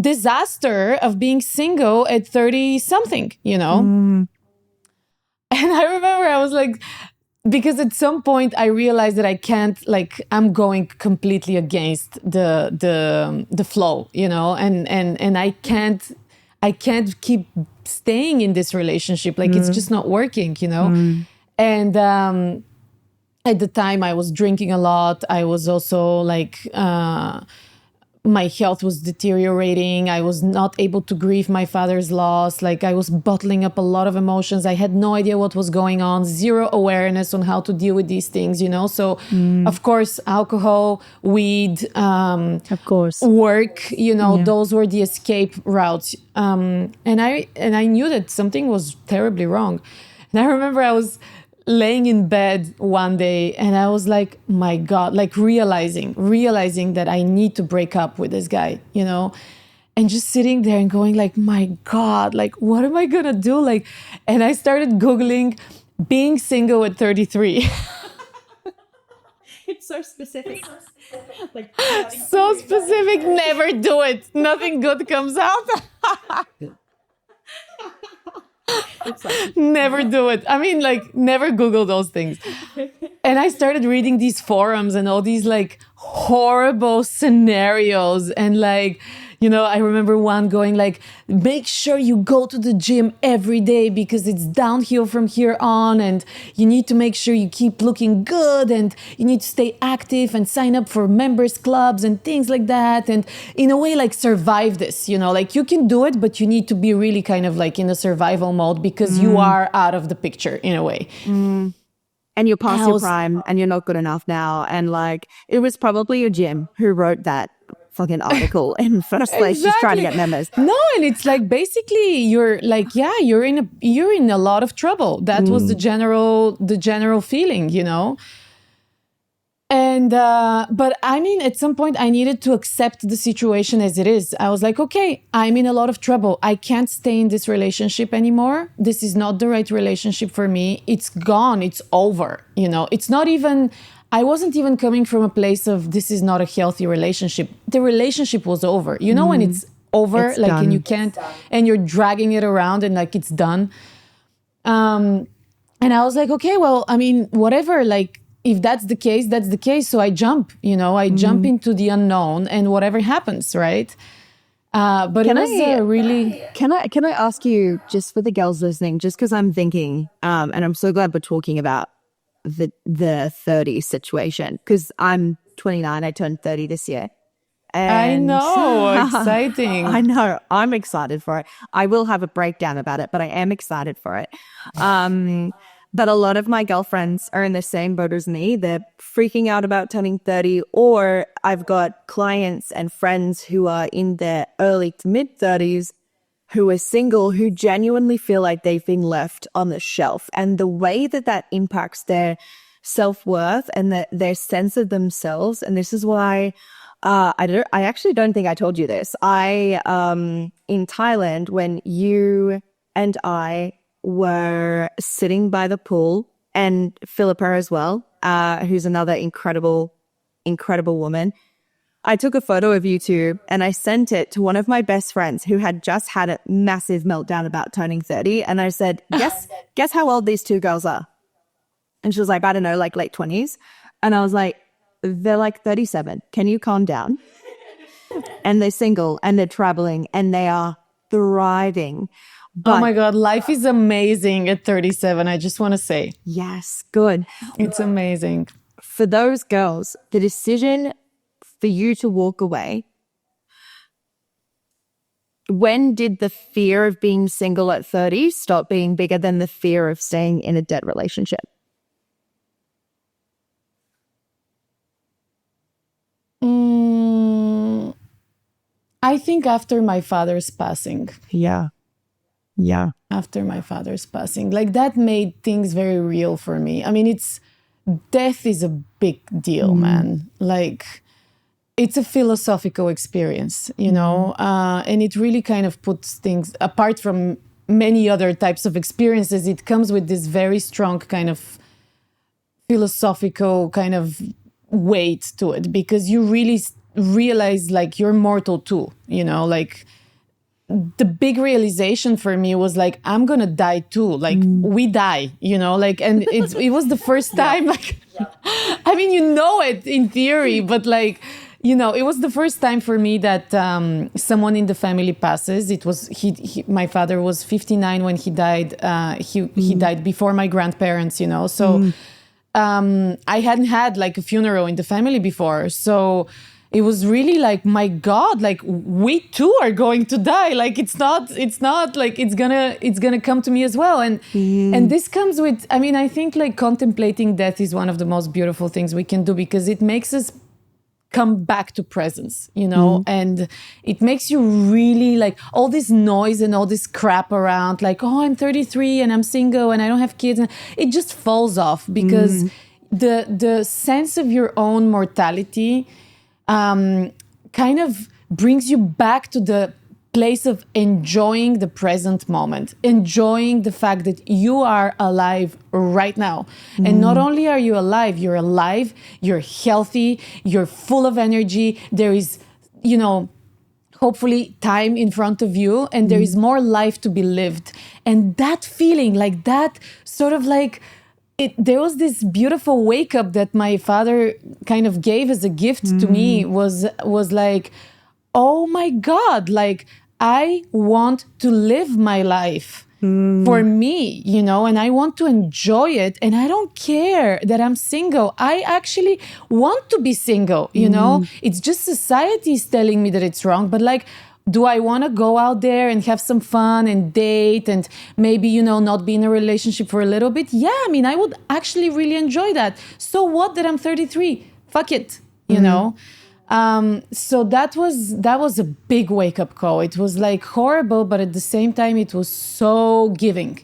disaster of being single at 30 something, you know. And I remember I was like, because at some point I realized that I can't, like, I'm going completely against the flow, you know, and I can't I can't keep staying in this relationship. Like it's just not working, you know? And at the time I was drinking a lot. I was also like, my health was deteriorating. I was not able to grieve my father's loss. Like I was bottling up a lot of emotions. I had no idea what was going on, zero awareness on how to deal with these things, you know? So of course, alcohol, weed, Of course. work, you know, those were the escape routes. And I knew that something was terribly wrong. And I remember I was laying in bed one day and I was like, my God, like realizing that I need to break up with this guy, you know, and just sitting there and going like, my God, like, what am I going to do? Like, and I started Googling being single at 33. It's so specific. Like, So specific, never do it. Nothing good comes out. Never do it. I mean, like, never Google those things. And I started reading these forums and all these like horrible scenarios. And like, you know, I remember one going like, make sure you go to the gym every day because it's downhill from here on. And you need to make sure you keep looking good and you need to stay active and sign up for members clubs and things like that. And in a way, like survive this, you know, like you can do it, but you need to be really kind of like in a survival mode because you are out of the picture in a way. And you're past your prime and you're not good enough now. And like, it was probably your gym who wrote that fucking article in the first place. She's trying to get members. No, and it's like basically you're like, yeah, you're in a lot of trouble. That was the general feeling, you know. And but I mean, at some point I needed to accept the situation as it is. I was like, okay, I'm in a lot of trouble. I can't stay in this relationship anymore. This is not the right relationship for me. It's gone. It's over. You know, it's not even, I wasn't even coming from a place of this is not a healthy relationship. The relationship was over. You know, when it's over, It's like, done. and you can't, and you're dragging it around and like it's done. And I was like, okay, well, I mean, whatever, like, if that's the case, that's the case. So I jump, you know, I jump into the unknown and whatever happens, right? But Can it was I- really... Can I ask you, just for the girls listening, just because I'm thinking, and I'm so glad we're talking about the 30 situation, because I'm 29, I turned 30 this year. I And know, exciting. I know, I'm excited for it. I will have a breakdown about it, but I am excited for it. But a lot of my girlfriends are in the same boat as me. They're freaking out about turning 30, or I've got clients and friends who are in their early to mid 30s who are single, who genuinely feel like they've been left on the shelf. And the way that that impacts their self-worth and their sense of themselves. And this is why I actually don't think I told you this. In Thailand, when you and I were sitting by the pool, and Philippa as well, who's another incredible woman. I took a photo of you two and I sent it to one of my best friends who had just had a massive meltdown about turning 30. And I said, guess how old these two girls are? And she was like, I don't know, like late 20s. And I was like, they're like 37. Can you calm down? And they're single and they're traveling and they are thriving. But oh my God, life is amazing at 37. I just want to say. yes, good. It's amazing. For those girls, the decision for you to walk away, when did the fear of being single at 30 stop being bigger than the fear of staying in a dead relationship? I think after my father's passing. Yeah. After my father's passing, like that made things very real for me. I mean, death is a big deal, man. Like, it's a philosophical experience, you know, and it really kind of puts things apart from many other types of experiences. It comes with this very strong kind of philosophical kind of weight to it, because you really realize like you're mortal too, you know, like the big realization for me was like, I'm gonna die too. Like we die, you know, like, and it was the first time, like, I mean, you know it in theory, but like, it was the first time for me that someone in the family passes. It was my father was 59 when he died. He died before my grandparents, So I hadn't had like a funeral in the family before. So it was really like, my God, like we too are going to die. Like it's not like it's gonna come to me as well. And this comes with, I think like contemplating death is one of the most beautiful things we can do, because it makes us come back to presence, and it makes you really like all this noise and all this crap around like, oh, I'm 33 and I'm single and I don't have kids. And it just falls off, because the sense of your own mortality kind of brings you back to the place of enjoying the present moment, enjoying the fact that you are alive right now. And not only are you alive, you're healthy, you're full of energy. There is, hopefully time in front of you, and there is more life to be lived. And that feeling, like that sort of like, there was this beautiful wake up that my father kind of gave as a gift to me, was like, oh my God, like I want to live my life for me, and I want to enjoy it. And I don't care that I'm single. I actually want to be single, It's just society is telling me that it's wrong. But like, do I want to go out there and have some fun and date and maybe, not be in a relationship for a little bit? Yeah, I would actually really enjoy that. So what that I'm 33? Fuck it, So that was a big wake-up call. It was like horrible, but at the same time, it was so giving,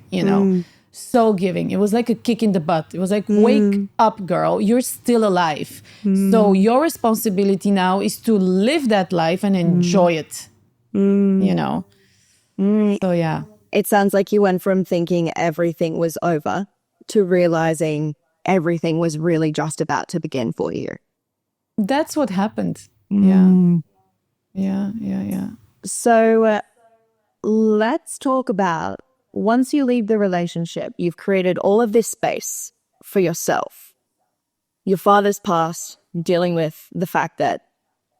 so giving. It was like a kick in the butt. It was like, wake up, girl. You're still alive. So your responsibility now is to live that life and enjoy it. So yeah, it sounds like you went from thinking everything was over to realizing everything was really just about to begin for you. That's what happened. Yeah. So let's talk about, once you leave the relationship, you've created all of this space for yourself. Your father's passed, dealing with the fact that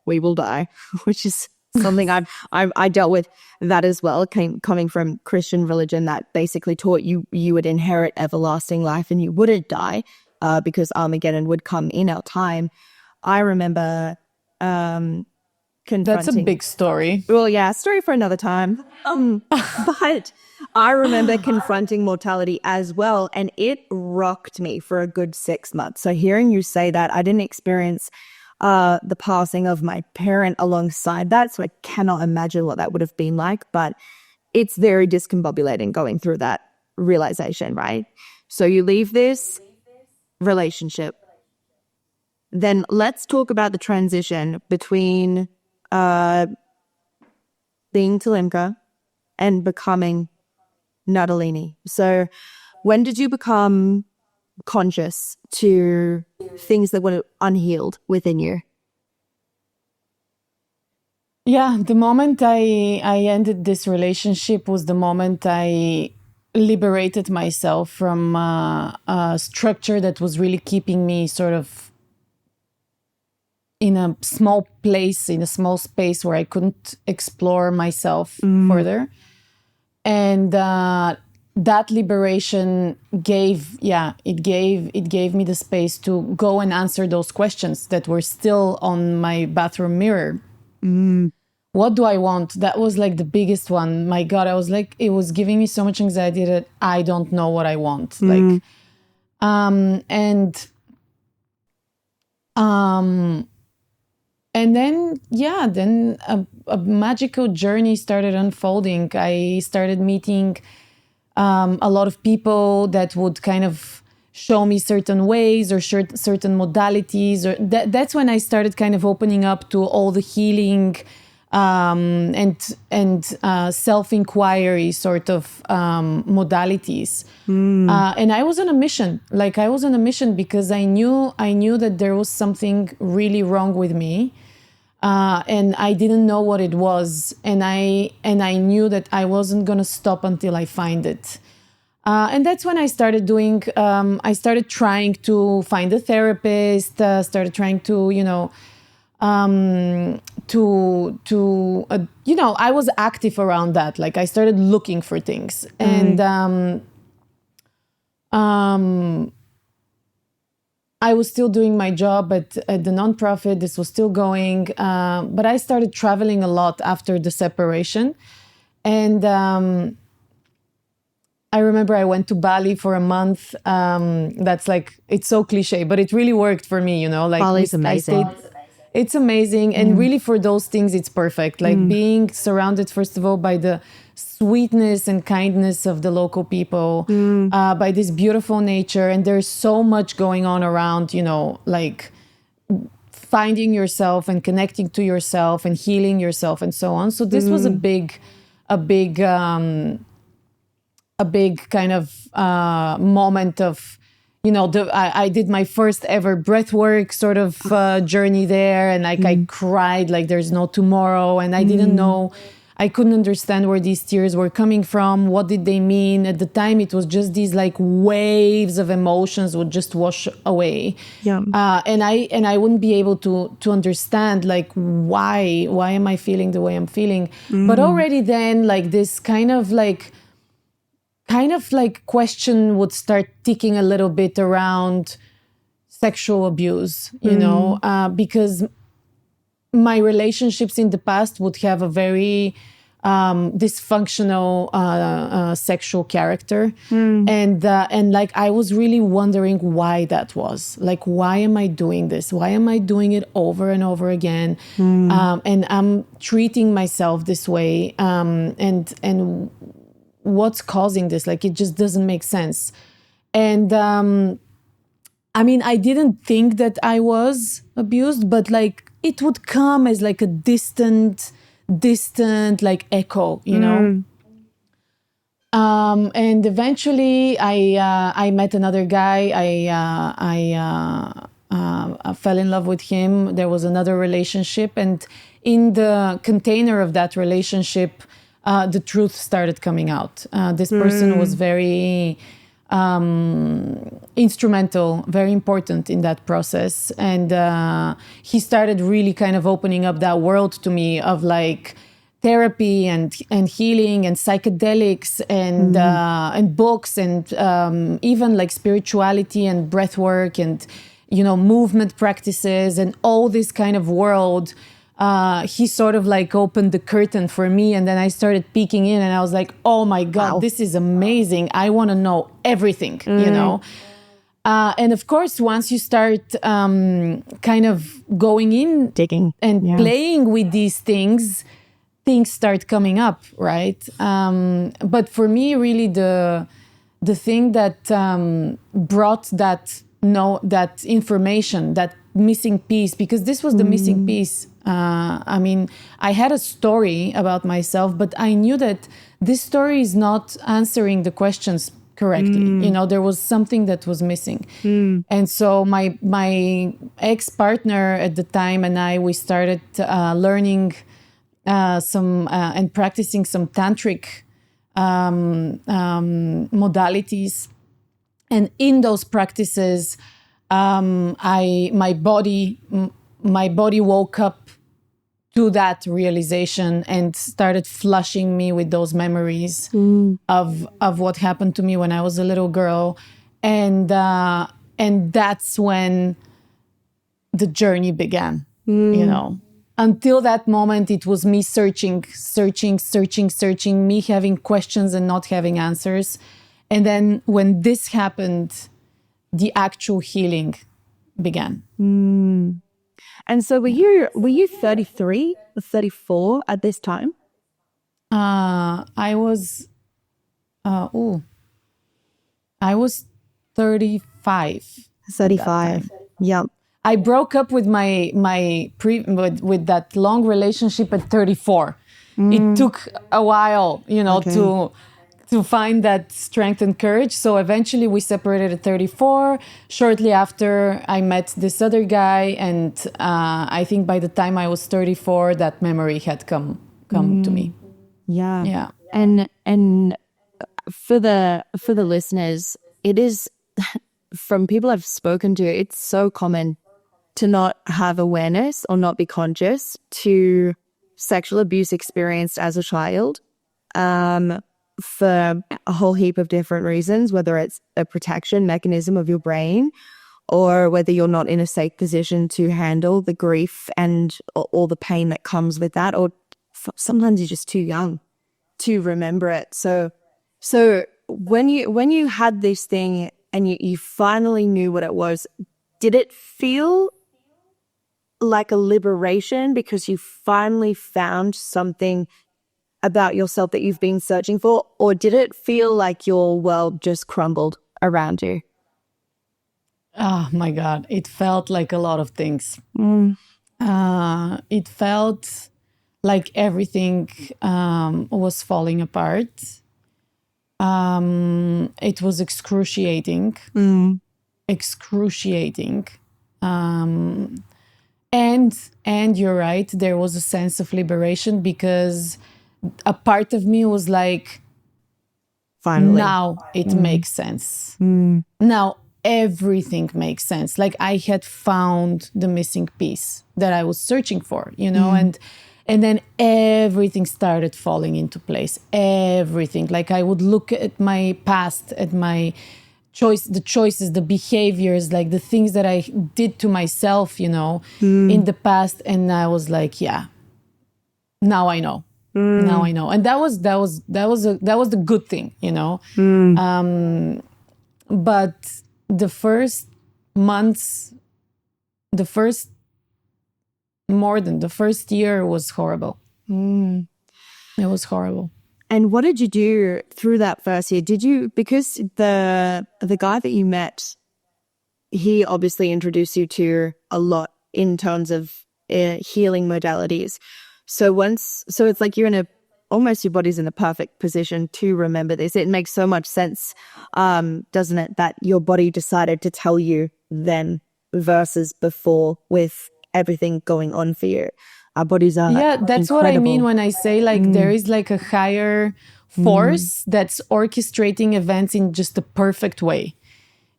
we will die, which is something I dealt with that as well, coming from Christian religion that basically taught you would inherit everlasting life and you wouldn't die because Armageddon would come in our time. I remember confronting... That's a big story. Well, yeah, story for another time. But I remember confronting mortality as well, and it rocked me for a good 6 months. So hearing you say that, I didn't experience the passing of my parent alongside that, so I cannot imagine what that would have been like, but it's very discombobulating going through that realization, right? So you leave this relationship. Then let's talk about the transition between being Talimka and becoming Natalini. So when did you become conscious to things that were unhealed within you? Yeah, the moment I ended this relationship was the moment I liberated myself from a structure that was really keeping me sort of in a small place, in a small space where I couldn't explore myself further. And that liberation gave me the space to go and answer those questions that were still on my bathroom mirror. What do I want? That was like the biggest one. My God, I was like, it was giving me so much anxiety that I don't know what I want. And then a magical journey started unfolding. I started meeting a lot of people that would kind of show me certain ways or certain modalities. Or that's when I started kind of opening up to all the healing and self-inquiry sort of modalities. And I was on a mission. Like I was on a mission because I knew that there was something really wrong with me. And I didn't know what it was. And I knew that I wasn't going to stop until I find it. And that's when I started I started trying to find a therapist, started trying to, I was active around that. Like I started looking for things, and I was still doing my job at the nonprofit. This was still going, but I started traveling a lot after the separation, and I remember I went to Bali for a month. That's like, it's so cliche, but it really worked for me, like Bali's amazing. it's amazing. And really for those things, it's perfect. Like being surrounded, first of all, by the sweetness and kindness of the local people, by this beautiful nature. And there's so much going on around, like finding yourself and connecting to yourself and healing yourself and so on. So this was a big kind of moment of, I did my first ever breathwork sort of journey there. And like I cried like there's no tomorrow. And I didn't know, I couldn't understand where these tears were coming from. What did they mean? At the time, it was just these like waves of emotions would just wash away. Yeah. And I wouldn't be able to understand like why am I feeling the way I'm feeling? But already then, like this kind of like question would start ticking a little bit around sexual abuse, because my relationships in the past would have a very dysfunctional sexual character. And like I was really wondering why that was. Like, why am I doing this? Why am I doing it over and over again? And I'm treating myself this way. And what's causing this? Like, it just doesn't make sense. And I mean, I didn't think that I was abused, but like it would come as like a distant like echo, and eventually I met another guy. I fell in love with him. There was another relationship, and in the container of that relationship, the truth started coming out. This person was very instrumental, very important in that process. And he started really kind of opening up that world to me of like therapy and healing and psychedelics and books and even like spirituality and breath work and, movement practices and all this kind of world. He sort of like opened the curtain for me, and then I started peeking in and I was like, oh my God, wow, this is amazing. I want to know everything, and of course, once you start kind of going in, digging and playing with these things start coming up, right? But for me, really the thing that brought that information, that missing piece, because this was the missing piece. I mean, I had a story about myself, but I knew that this story is not answering the questions correctly. There was something that was missing. And so my ex-partner at the time and we started learning some and practicing some tantric modalities. And in those practices, my body woke up to that realization and started flushing me with those memories of what happened to me when I was a little girl, and that's when the journey began. Until that moment, it was me searching, me having questions and not having answers. And then when this happened, the actual healing began. And so were you 33 or 34 at this time? I was 35. 35. Yep. I broke up with with that long relationship at 34. It took a while, to find that strength and courage. So eventually we separated at 34. Shortly after, I met this other guy, and I think by the time I was 34, that memory had come to me. Yeah. Yeah. And for the listeners, it is, from people I've spoken to, it's so common to not have awareness or not be conscious to sexual abuse experienced as a child, for a whole heap of different reasons, whether it's a protection mechanism of your brain or whether you're not in a safe position to handle the grief and all the pain that comes with that, or sometimes you're just too young to remember it. So when you had this thing and you finally knew what it was, did it feel like a liberation because you finally found something about yourself that you've been searching for, or did it feel like your world just crumbled around you? Oh my God, it felt like a lot of things. It felt like everything was falling apart. It was excruciating. Excruciating. And you're right, there was a sense of liberation because a part of me was like, Finally. now it makes sense. Now everything makes sense. Like I had found the missing piece that I was searching for, and then everything started falling into place. Everything. Like I would look at my past, at my the choices, the behaviors, like the things that I did to myself, in the past, and I was like, yeah, now I know. Now I know. And that was the good thing, but the first months, the first year was horrible. It was horrible. And what did you do through that first year? Did you, because the guy that you met, he obviously introduced you to a lot in terms of healing modalities. So it's like almost your body's in the perfect position to remember this. It makes so much sense, doesn't it, that your body decided to tell you then versus before with everything going on for you. Our bodies are that's incredible. What I mean when I say like there is like a higher force that's orchestrating events in just the perfect way,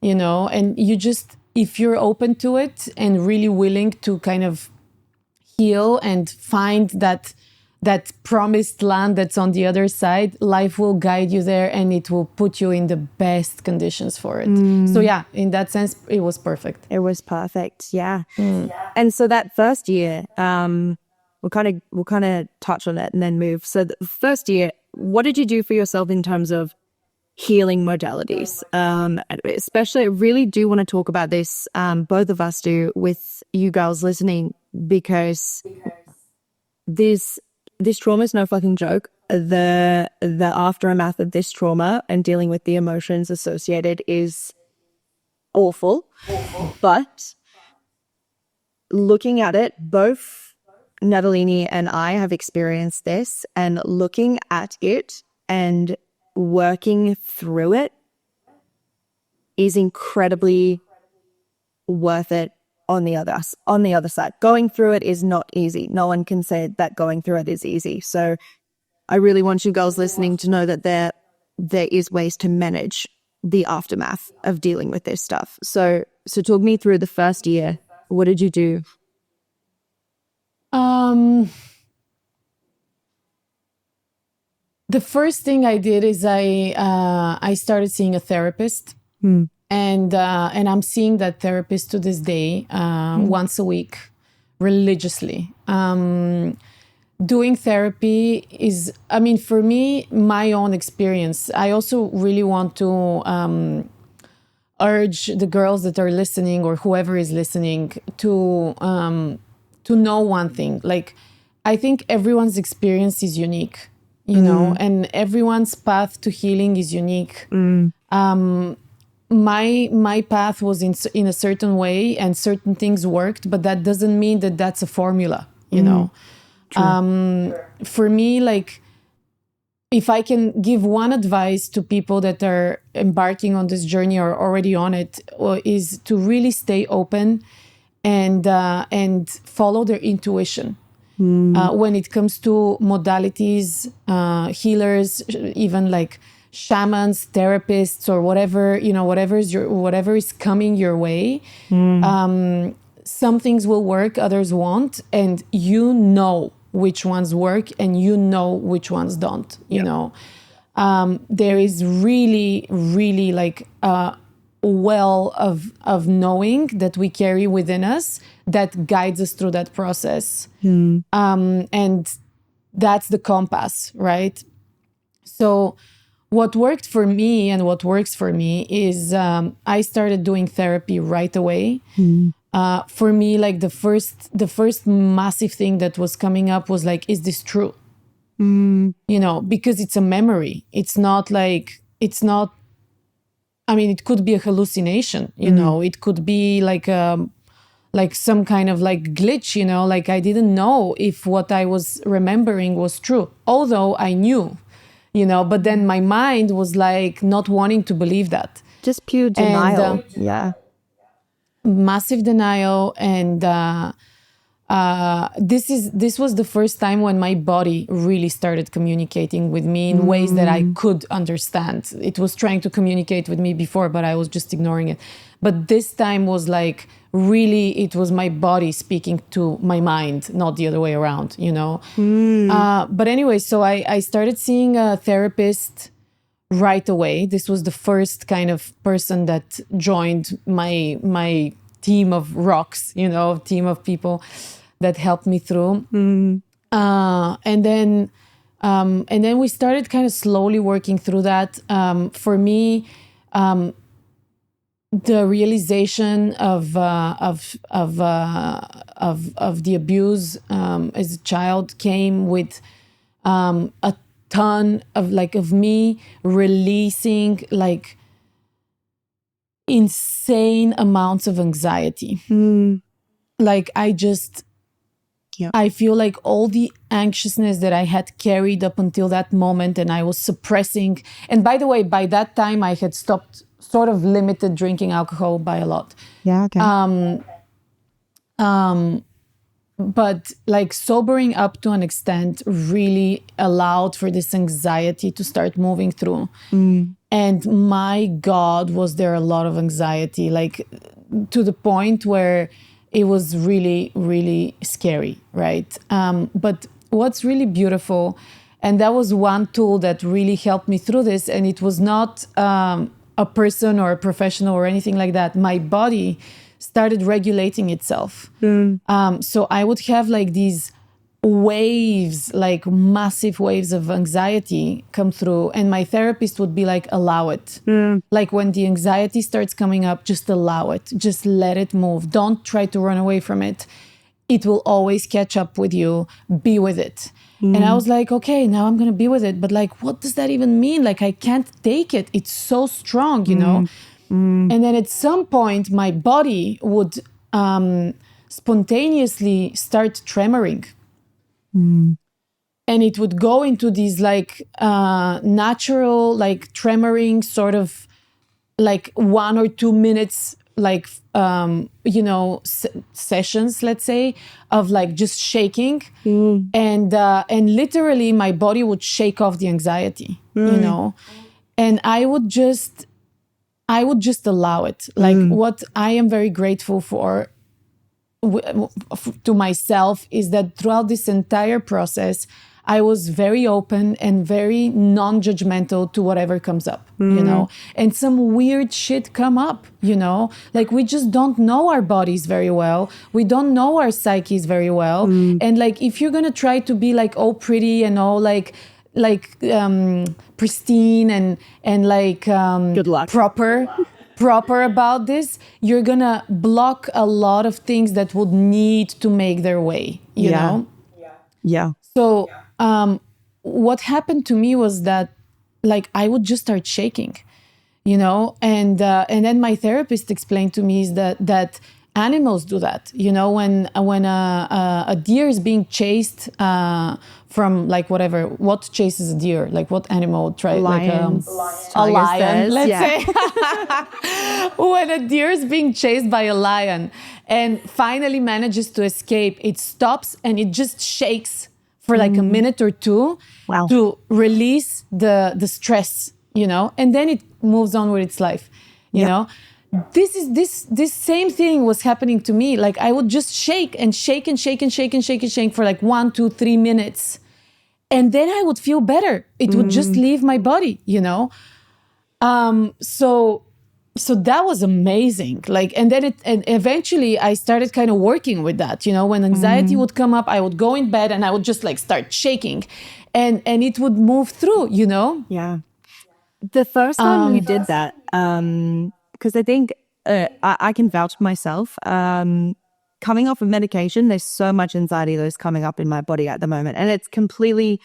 and you just, if you're open to it and really willing to kind of heal and find that promised land that's on the other side, life will guide you there and it will put you in the best conditions for it. So yeah, in that sense, it was perfect. It was perfect, yeah. And so that first year, we'll kind of touch on it and then move. So the first year, what did you do for yourself in terms of healing modalities? Especially, I really do want to talk about this, both of us do, with you girls listening, because this trauma is no fucking joke. The aftermath of this trauma and dealing with the emotions associated is awful. But looking at it, both Natalini and I have experienced this, and looking at it and working through it is incredibly worth it on the other side. Going through it is not easy. No one can say that going through it is easy. So I really want you girls listening to know that there is ways to manage the aftermath of dealing with this stuff. So talk me through the first year. What did you do? The first thing I did is I started seeing a therapist. And I'm seeing that therapist to this day, once a week, religiously. Doing therapy is, for me, my own experience. I also really want to urge the girls that are listening, or whoever is listening, to know one thing. Like, I think everyone's experience is unique, and everyone's path to healing is unique. My path was in a certain way, and certain things worked, but that doesn't mean that that's a formula, For me, like, if I can give one advice to people that are embarking on this journey or already on it, is to really stay open and follow their intuition. When it comes to modalities, healers, even like shamans, therapists, or whatever, whatever is coming your way, some things will work, others won't, and you know which ones work and you know which ones don't, you know. There is really, really like a well of knowing that we carry within us that guides us through that process. And that's the compass, right? So what worked for me and what works for me is I started doing therapy right away. For me, like the first massive thing that was coming up was like, is this true? You know, because it's a memory. It's not, I mean, it could be a hallucination, you know, it could be like some kind of like glitch, you know, like I didn't know if what I was remembering was true, although I knew, you know, but then my mind was like not wanting to believe that. Just pure denial. Yeah. Massive denial. And this was the first time when my body really started communicating with me in ways that I could understand. It was trying to communicate with me before, but I was just ignoring it. But this time was like, really, it was my body speaking to my mind, not the other way around, you know? But anyway, so I started seeing a therapist right away. This was the first kind of person that joined my team of rocks, you know, team of people that helped me through. And then we started kind of slowly working through that. For me, the realization of the abuse as a child came with a ton of me releasing like insane amounts of anxiety. Like I feel like all the anxiousness that I had carried up until that moment, and I was suppressing. And by the way, by that time, I had stopped, sort of limited drinking alcohol by a lot. Yeah. Okay. But like sobering up to an extent really allowed for this anxiety to start moving through. And my God, was there a lot of anxiety, like to the point where it was really, really scary, right? But what's really beautiful, and that was one tool that really helped me through this, and it was not a person or a professional or anything like that. My body started regulating itself. So I would have like these waves, like massive waves of anxiety come through, and my therapist would be like, allow it. Like when the anxiety starts coming up, just allow it, just let it move, don't try to run away from it. It will always catch up with you, be with it. And I was like, okay, now I'm gonna be with it, but like, what does that even mean? Like, I can't take it, it's so strong, you know. And then at some point my body would spontaneously start tremoring. And it would go into these like natural, like tremoring sort of like 1 or 2 minutes, like, you know, sessions, let's say, of like just shaking. And literally my body would shake off the anxiety, you know, and I would just allow it. Like what I am very grateful for to myself is that throughout this entire process, I was very open and very non-judgmental to whatever comes up, you know, and some weird shit come up, you know, like we just don't know our bodies very well. We don't know our psyches very well. And like, if you're going to try to be like all pretty and all like pristine and like good luck, proper about this, you're gonna block a lot of things that would need to make their way, you know? Yeah. So what happened to me was that like I would just start shaking, you know? And then my therapist explained to me is that animals do that, you know, when a deer is being chased from like whatever, what chases a deer, like what animal Lions, like a lion, let's say. When a deer is being chased by a lion and finally manages to escape, it stops and it just shakes for like a minute or two to release the stress, you know, and then it moves on with its life, you know. This same thing was happening to me. Like I would just shake and shake and shake and shake and shake and shake for like 1, 2, 3 minutes. And then I would feel better. It would just leave my body, you know? So that was amazing. Like, and then and eventually I started kind of working with that, you know, when anxiety would come up, I would go in bed and I would just like start shaking and it would move through, you know? Yeah. The first time you did that, because I think I can vouch for myself. Coming off of medication, there's so much anxiety that's coming up in my body at the moment, and it's completely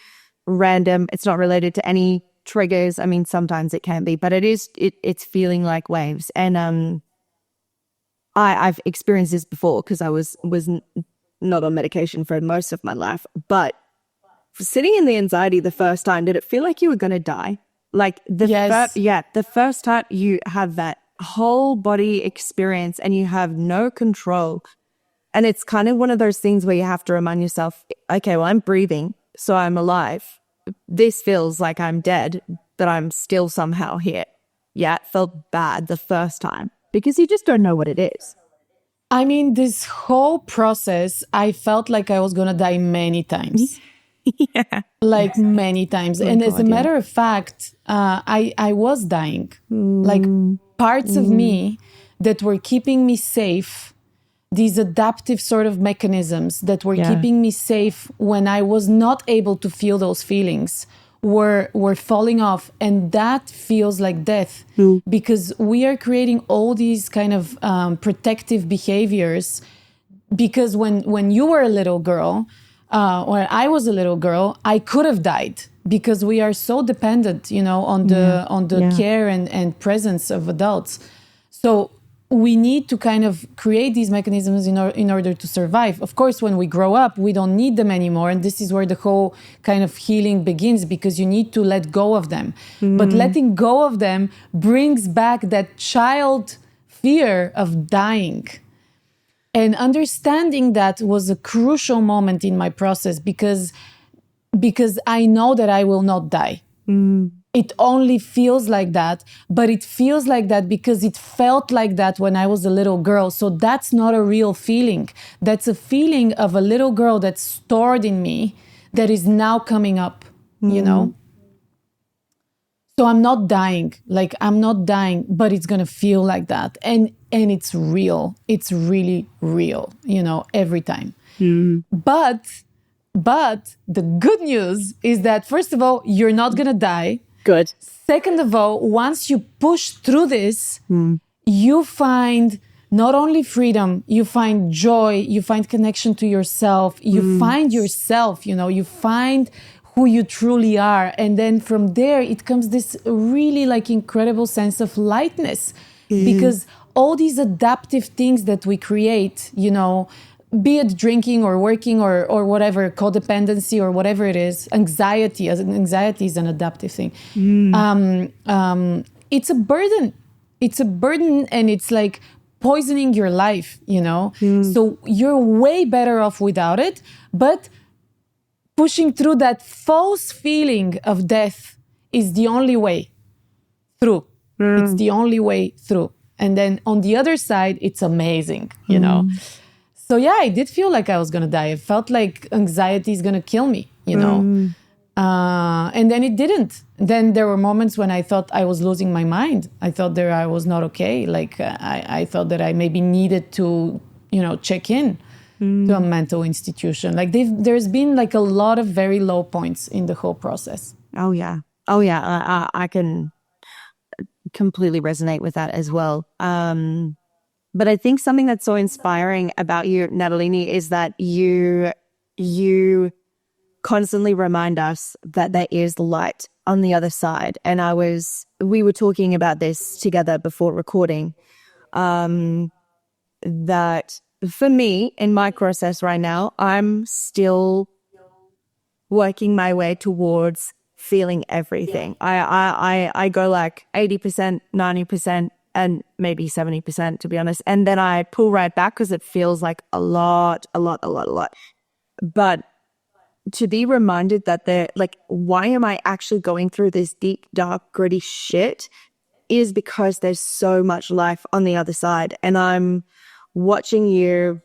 random. It's not related to any triggers. I mean, sometimes it can be, but it's feeling like waves. And I've experienced this before because I was not on medication for most of my life, but sitting in the anxiety the first time, did it feel like you were going to die? Like Yes. the first time you have that whole body experience and you have no control. And it's kind of one of those things where you have to remind yourself, okay, well, I'm breathing, so I'm alive. This feels like I'm dead, but I'm still somehow here. Yeah, it felt bad the first time because you just don't know what it is. I mean, this whole process, I felt like I was going to die many times. Yeah. Like many times. Oh, And as a God, yeah. matter of fact, I was dying. Like parts of me that were keeping me safe, these adaptive sort of mechanisms that were Yeah. keeping me safe when I was not able to feel those feelings were falling off. And that feels like death because we are creating all these kind of protective behaviors. Because when you were a little girl, or I was a little girl, I could have died because we are so dependent, you know, on the Yeah. care and presence of adults. So we need to kind of create these mechanisms in order to survive. Of course, when we grow up, we don't need them anymore. And this is where the whole kind of healing begins because you need to let go of them. But letting go of them brings back that child fear of dying. And understanding that was a crucial moment in my process because I know that I will not die. It only feels like that, but it feels like that because it felt like that when I was a little girl. So that's not a real feeling. That's a feeling of a little girl that's stored in me that is now coming up, you know? So I'm not dying, like I'm not dying, but it's going to feel like that. And it's real. It's really real, you know, every time. But the good news is that, first of all, you're not going to die. Good. Second of all, once you push through this, you find not only freedom, you find joy, you find connection to yourself, you find yourself, you know, you find who you truly are. And then from there, it comes this really like incredible sense of lightness because all these adaptive things that we create, you know, be it drinking or working or whatever, codependency or whatever it is, anxiety is an adaptive thing. It's a burden. It's a burden and it's like poisoning your life, you know? So you're way better off without it, but pushing through that false feeling of death is the only way through. It's the only way through. And then on the other side, it's amazing, you know? So yeah, I did feel like I was going to die. It felt like anxiety is going to kill me, you know? And then it didn't. Then there were moments when I thought I was losing my mind. I thought that I was not okay. Like I thought that I maybe needed to, you know, check in to a mental institution. Like there's been like a lot of very low points in the whole process. Oh, yeah. Oh, yeah. I can completely resonate with that as well. But I think something that's so inspiring about you, Natalini, is that you constantly remind us that there is light on the other side. And we were talking about this together before recording, that for me, in my process right now, I'm still working my way towards feeling everything. I go like 80%, 90%, and maybe 70%, to be honest. And then I pull right back because it feels like a lot. But to be reminded that why am I actually going through this deep, dark, gritty shit? is because there's so much life on the other side. And I'm watching you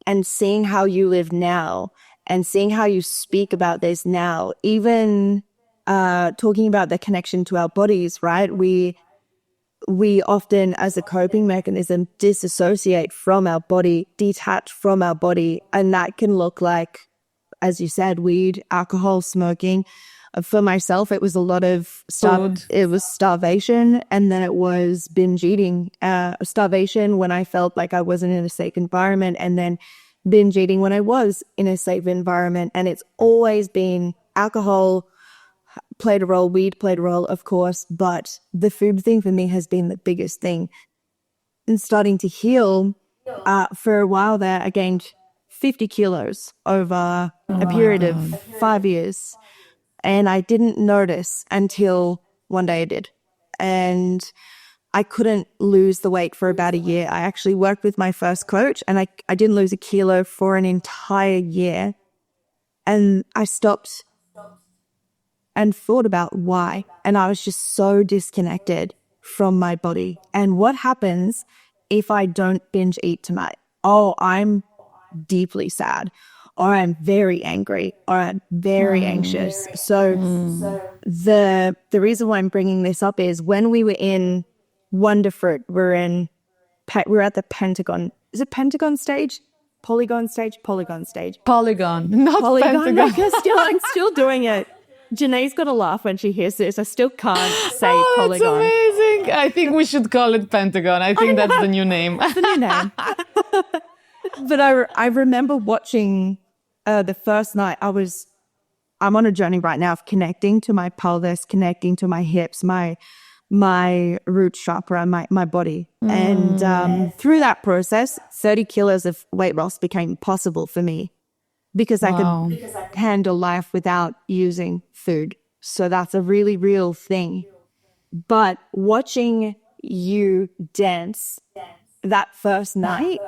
and seeing how you live now and seeing how you speak about this now, even talking about the connection to our bodies, right? We often, as a coping mechanism, disassociate from our body, detach from our body. And that can look like, as you said, weed, alcohol, smoking. For myself, it was a lot of Food. it was starvation, and then it was binge eating. Starvation when I felt like I wasn't in a safe environment, and then binge eating when I was in a safe environment. And it's always been alcohol played a role, weed played a role, of course, but the food thing for me has been the biggest thing. And starting to heal, for a while there, I gained 50 kilos over a period of 5 years. And I didn't notice until one day I did. And I couldn't lose the weight for about a year. I actually worked with my first coach, and I didn't lose a kilo for an entire year. And I stopped and thought about why. And I was just so disconnected from my body. And what happens if I don't binge eat tonight? Oh, I'm deeply sad, or I'm very angry, or I'm very anxious. So the reason why I'm bringing this up is when we were in Wonderfruit, we're at the Pentagon. Is it Pentagon stage? Polygon stage? Polygon stage. Polygon, not Polygon. Pentagon. I'm still doing it. Janae's got to laugh when she hears this. I still can't say Oh, that's Polygon. amazing. I think we should call it Pentagon. I think that's the new name. It's the new name. But I remember watching the first night. I'm on a journey right now of connecting to my pelvis, connecting to my hips, my root chakra, my body. And through that process, 30 kilos of weight loss became possible for me because I could handle life without using food. So that's a really real thing. But watching you dance that first night,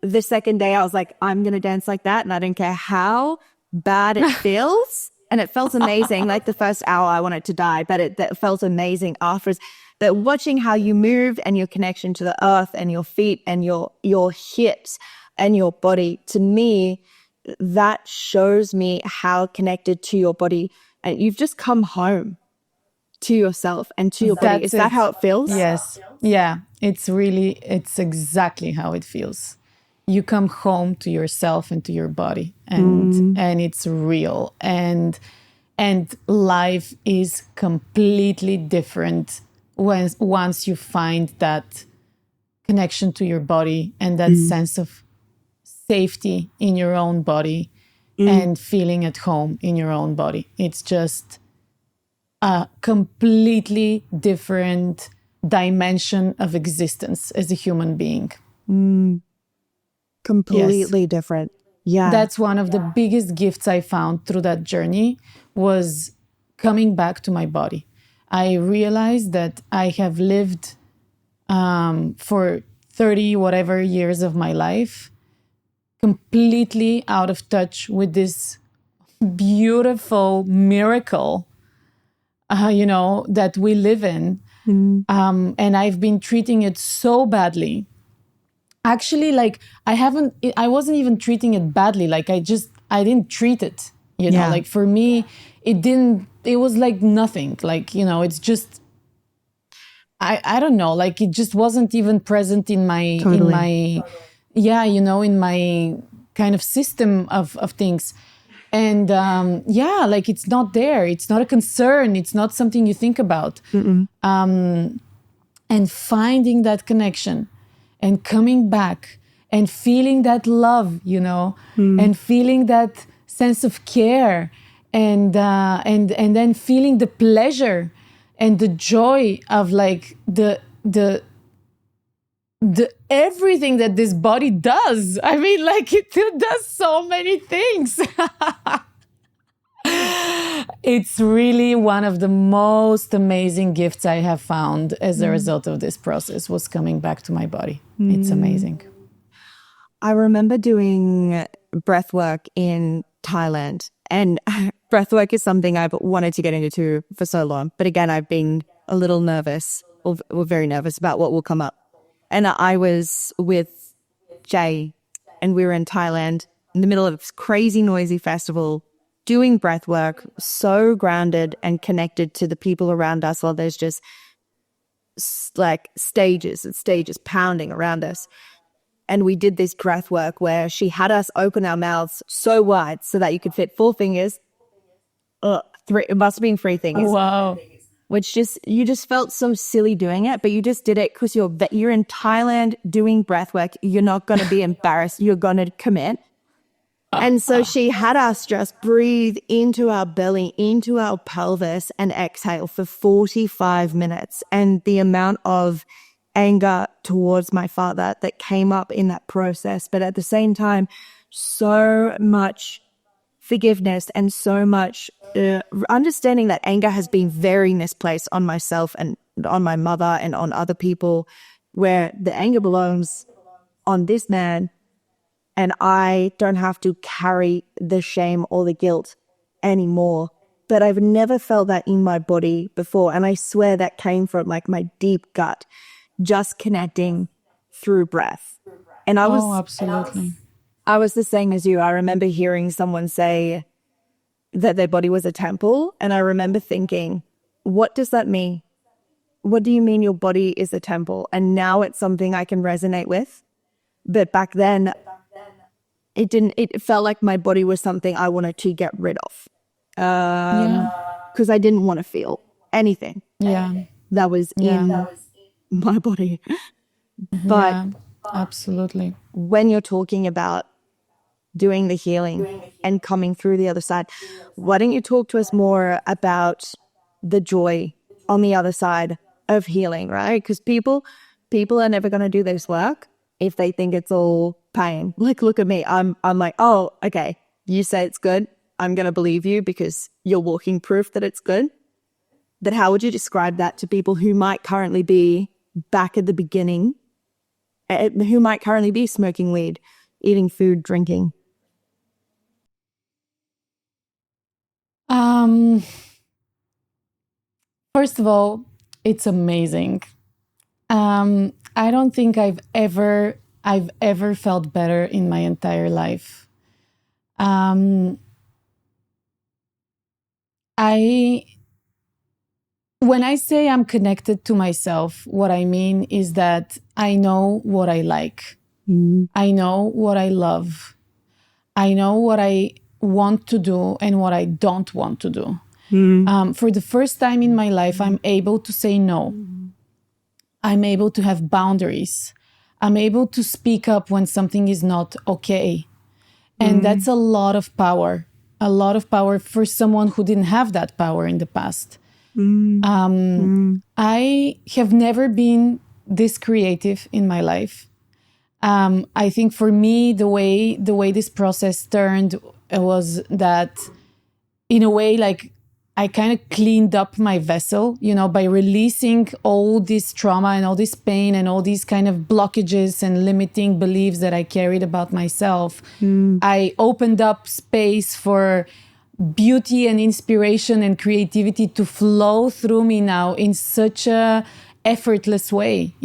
the second day I was like, I'm going to dance like that. And I don't care how bad it feels. And it felt amazing. Like the first hour I wanted to die, but it felt amazing afterwards. That watching how you moved and your connection to the earth and your feet and your hips and your body, to me, that shows me how connected to your body. And you've just come home to yourself and to your body. Is that how it feels? Yes. Yeah. It's exactly how it feels. You come home to yourself and to your body, and it's real. And life is completely different once you find that connection to your body and that sense of safety in your own body and feeling at home in your own body. It's just a completely different dimension of existence as a human being. Completely different. Yeah. That's one of the biggest gifts I found through that journey, was coming back to my body. I realized that I have lived for 30 whatever years of my life completely out of touch with this beautiful miracle, that we live in. And I've been treating it so badly. Actually, like I wasn't even treating it badly. Like I didn't treat it, like for me, it was like nothing. Like, it's just, I don't know, like it just wasn't even present in my, in my kind of system of things. And like it's not there. It's not a concern. It's not something you think about. And finding that connection and coming back and feeling that love, and feeling that sense of care, and then feeling the pleasure and the joy of like the everything that this body does. I mean, like it does so many things. It's really one of the most amazing gifts I have found as a result of this process, was coming back to my body. It's amazing. I remember doing breath work in Thailand, and breath work is something I've wanted to get into for so long. But again, I've been a little nervous or very nervous about what will come up. And I was with Jay, and we were in Thailand in the middle of this crazy noisy festival doing breath work, so grounded and connected to the people around us while there's just like stages and stages pounding around us. And we did this breath work where she had us open our mouths so wide so that you could fit 4 fingers. It must have been 3 fingers. Wow. Which just, you just felt so silly doing it, but you just did it because you're in Thailand doing breath work. You're not going to be embarrassed. You're going to commit. And so she had us just breathe into our belly, into our pelvis, and exhale for 45 minutes. And the amount of anger towards my father that came up in that process, but at the same time, so much forgiveness and so much understanding that anger has been very misplaced on myself and on my mother and on other people, where the anger belongs on this man, and I don't have to carry the shame or the guilt anymore. But I've never felt that in my body before, and I swear that came from like my deep gut, just connecting through breath. And I Absolutely. I was the same as you. I remember hearing someone say that their body was a temple, and I remember thinking, what does that mean? What do you mean your body is a temple? And now it's something I can resonate with. But back then, it didn't. It felt like my body was something I wanted to get rid of, because I didn't want to feel anything that was in my body. But absolutely. when you're talking about doing the healing and coming through the other side, why don't you talk to us more about the joy on the other side of healing, right? Because people are never going to do this work if they think it's all pain. Like, look at me. I'm like, oh, okay, you say it's good. I'm going to believe you because you're walking proof that it's good. But how would you describe that to people who might currently be back at the beginning, who might currently be smoking weed, eating food, drinking? First of all, it's amazing. I don't think I've ever felt better in my entire life. When I say I'm connected to myself, what I mean is that I know what I like. I know what I love. I know what I want to do and what I don't want to do. For the first time in my life, I'm able to say no. I'm able to have boundaries. I'm able to speak up when something is not okay. And that's a lot of power for someone who didn't have that power in the past. I have never been this creative in my life. I think for me, the way this process turned was that, in a way, like, I kind of cleaned up my vessel, by releasing all this trauma and all this pain and all these kind of blockages and limiting beliefs that I carried about myself. I opened up space for beauty and inspiration and creativity to flow through me now in such a effortless way,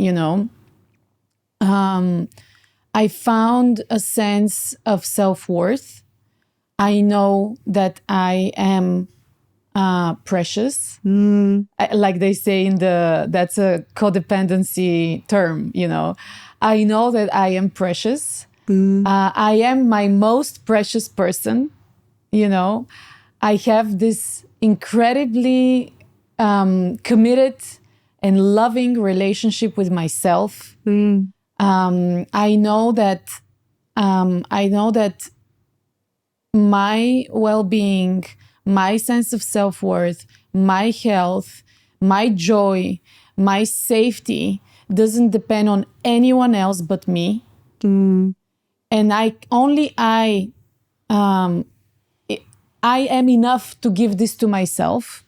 I found a sense of self-worth. I know that I am precious, like they say that's a codependency term, I know that I am precious. I am my most precious person, I have this incredibly committed and loving relationship with myself. I know that my well-being, my sense of self-worth, my health, my joy, my safety doesn't depend on anyone else but me. And I am enough to give this to myself,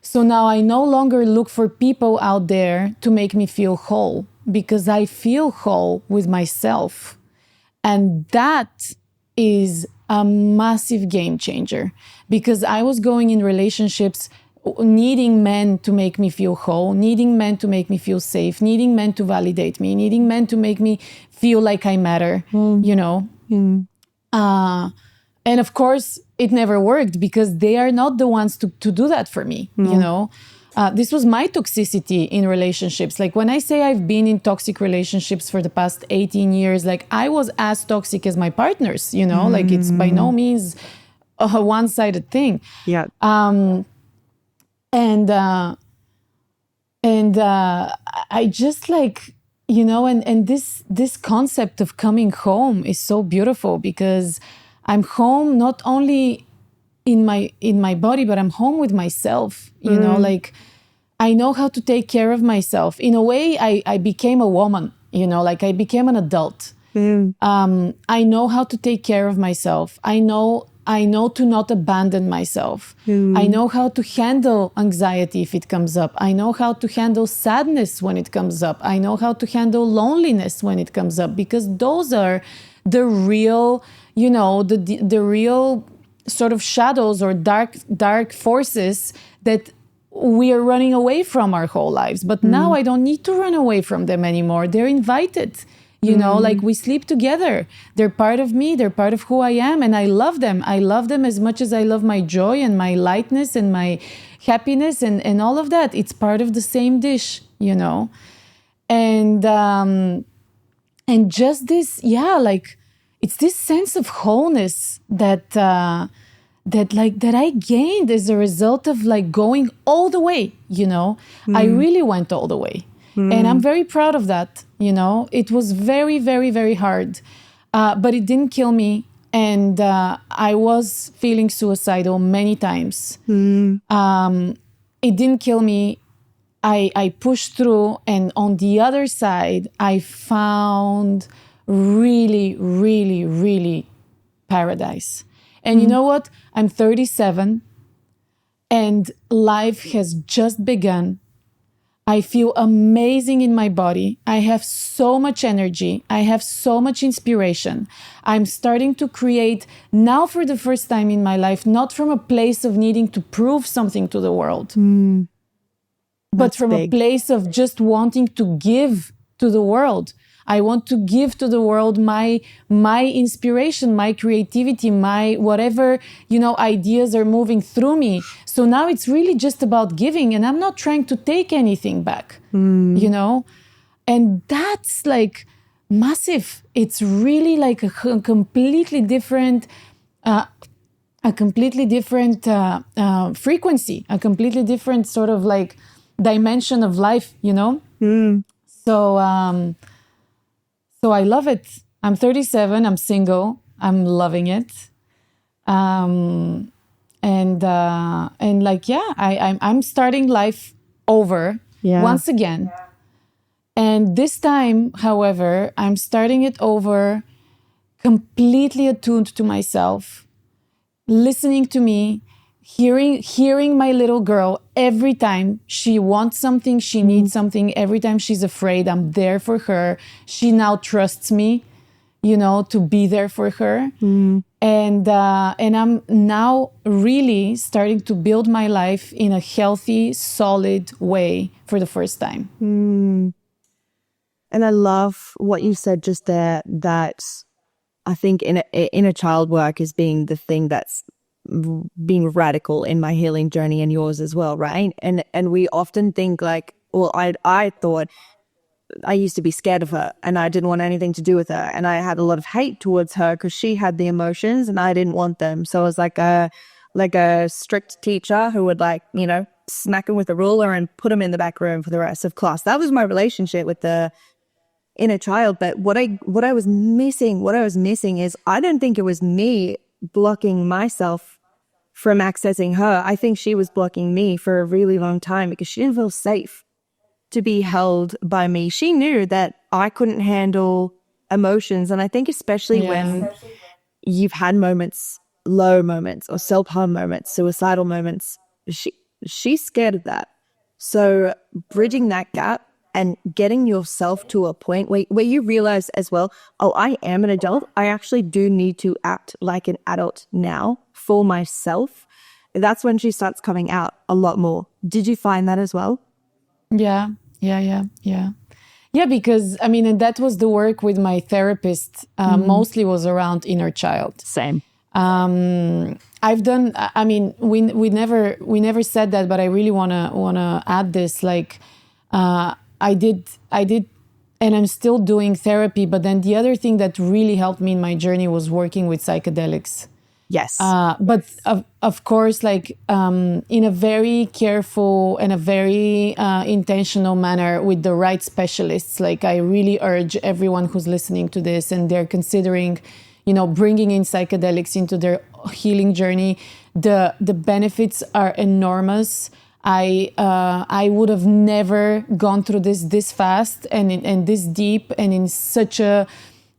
So now I no longer look for people out there to make me feel whole, because I feel whole with myself. And that is a massive game changer, because I was going in relationships needing men to make me feel whole, needing men to make me feel safe, needing men to validate me, needing men to make me feel like I matter, you know. And of course, it never worked because they are not the ones to do that for me, you know. This was my toxicity in relationships. Like when I say I've been in toxic relationships for the past 18 years, like I was as toxic as my partners, you know, like it's by no means a one-sided thing. Yeah. And I just like, you know, and this concept of coming home is so beautiful because I'm home not only in my body, but I'm home with myself, you know, like I know how to take care of myself. In a way, I became a woman, you know, like I became an adult. I know how to take care of myself. I know to not abandon myself. I know how to handle anxiety if it comes up. I know how to handle sadness when it comes up. I know how to handle loneliness when it comes up, because those are the real, you know, the real sort of shadows or dark forces that we are running away from our whole lives. But now I don't need to run away from them anymore. They're invited. You know, like we sleep together. They're part of me. They're part of who I am. And I love them. I love them as much as I love my joy and my lightness and my happiness and all of that. It's part of the same dish, you know. And just this, yeah, like it's this sense of wholeness that I gained as a result of like going all the way, you know. I really went all the way. And I'm very proud of that, you know. It was very, very, very hard, but it didn't kill me. And I was feeling suicidal many times. It didn't kill me. I pushed through. And on the other side, I found really, really, really paradise. And you know what? I'm 37 and life has just begun. I feel amazing in my body. I have so much energy. I have so much inspiration. I'm starting to create now for the first time in my life, not from a place of needing to prove something to the world, but from a place of just wanting to give to the world. I want to give to the world my inspiration, my creativity, my whatever, you know, ideas are moving through me. So now it's really just about giving, and I'm not trying to take anything back, you know? And that's like massive. It's really like a completely different frequency, a completely different sort of like dimension of life, you know? So I love it. I'm 37. I'm single. I'm loving it. And like, yeah, I'm starting life over once again. And this time, however, I'm starting it over completely attuned to myself, listening to me, hearing my little girl every time she wants something, she needs something, every time she's afraid, I'm there for her. She now trusts me, you know, to be there for her. And I'm now really starting to build my life in a healthy, solid way for the first time. And I love what you said just there, that I think inner child work is being the thing that's being radical in my healing journey and yours as well, right? And we often think like, well, I thought I used to be scared of her and I didn't want anything to do with her, and I had a lot of hate towards her because she had the emotions and I didn't want them. So I was like a strict teacher who would, like, you know, smack him with a ruler and put him in the back room for the rest of class. That was my relationship with the inner child. But what I was missing is, I don't think it was me blocking myself from accessing her. I think she was blocking me for a really long time because she didn't feel safe to be held by me. She knew that I couldn't handle emotions. And I think especially when you've had moments, low moments or self-harm moments, suicidal moments, she's scared of that. So bridging that gap and getting yourself to a point where you realize as well, oh, I am an adult. I actually do need to act like an adult now for myself. that's when she starts coming out a lot more. Did you find that as well? Yeah, yeah, because I mean, and that was the work with my therapist, mostly was around inner child. Same. I've done, I mean, we never said that, but I really wanna add this. Like, I did, and I'm still doing therapy. But then the other thing that really helped me in my journey was working with psychedelics. Yes. But of course, like, in a very careful and a very intentional manner with the right specialists. Like, I really urge everyone who's listening to this and they're considering, bringing in psychedelics into their healing journey. The benefits are enormous. I would have never gone through this fast and this deep and in such a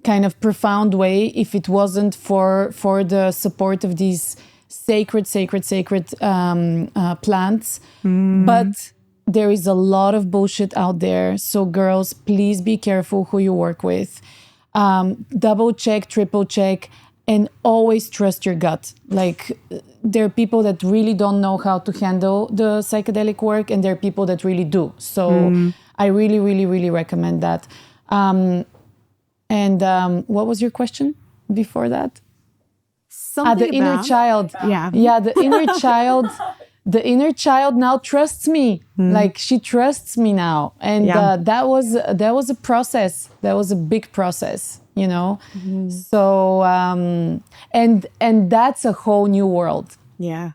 kind of profound way if it wasn't for the support of these sacred plants. But there is a lot of bullshit out there. So girls, please be careful who you work with. Double check, triple check, and always trust your gut. Like, there are people that really don't know how to handle the psychedelic work, and there are people that really do. So I really, really, really recommend that. And what was your question before that? Something The inner about- child. Yeah. Yeah, the inner child. The inner child now trusts me. Like, she trusts me now. And Yeah. that was a process. That was a big process, So, and that's a whole new world. Yeah.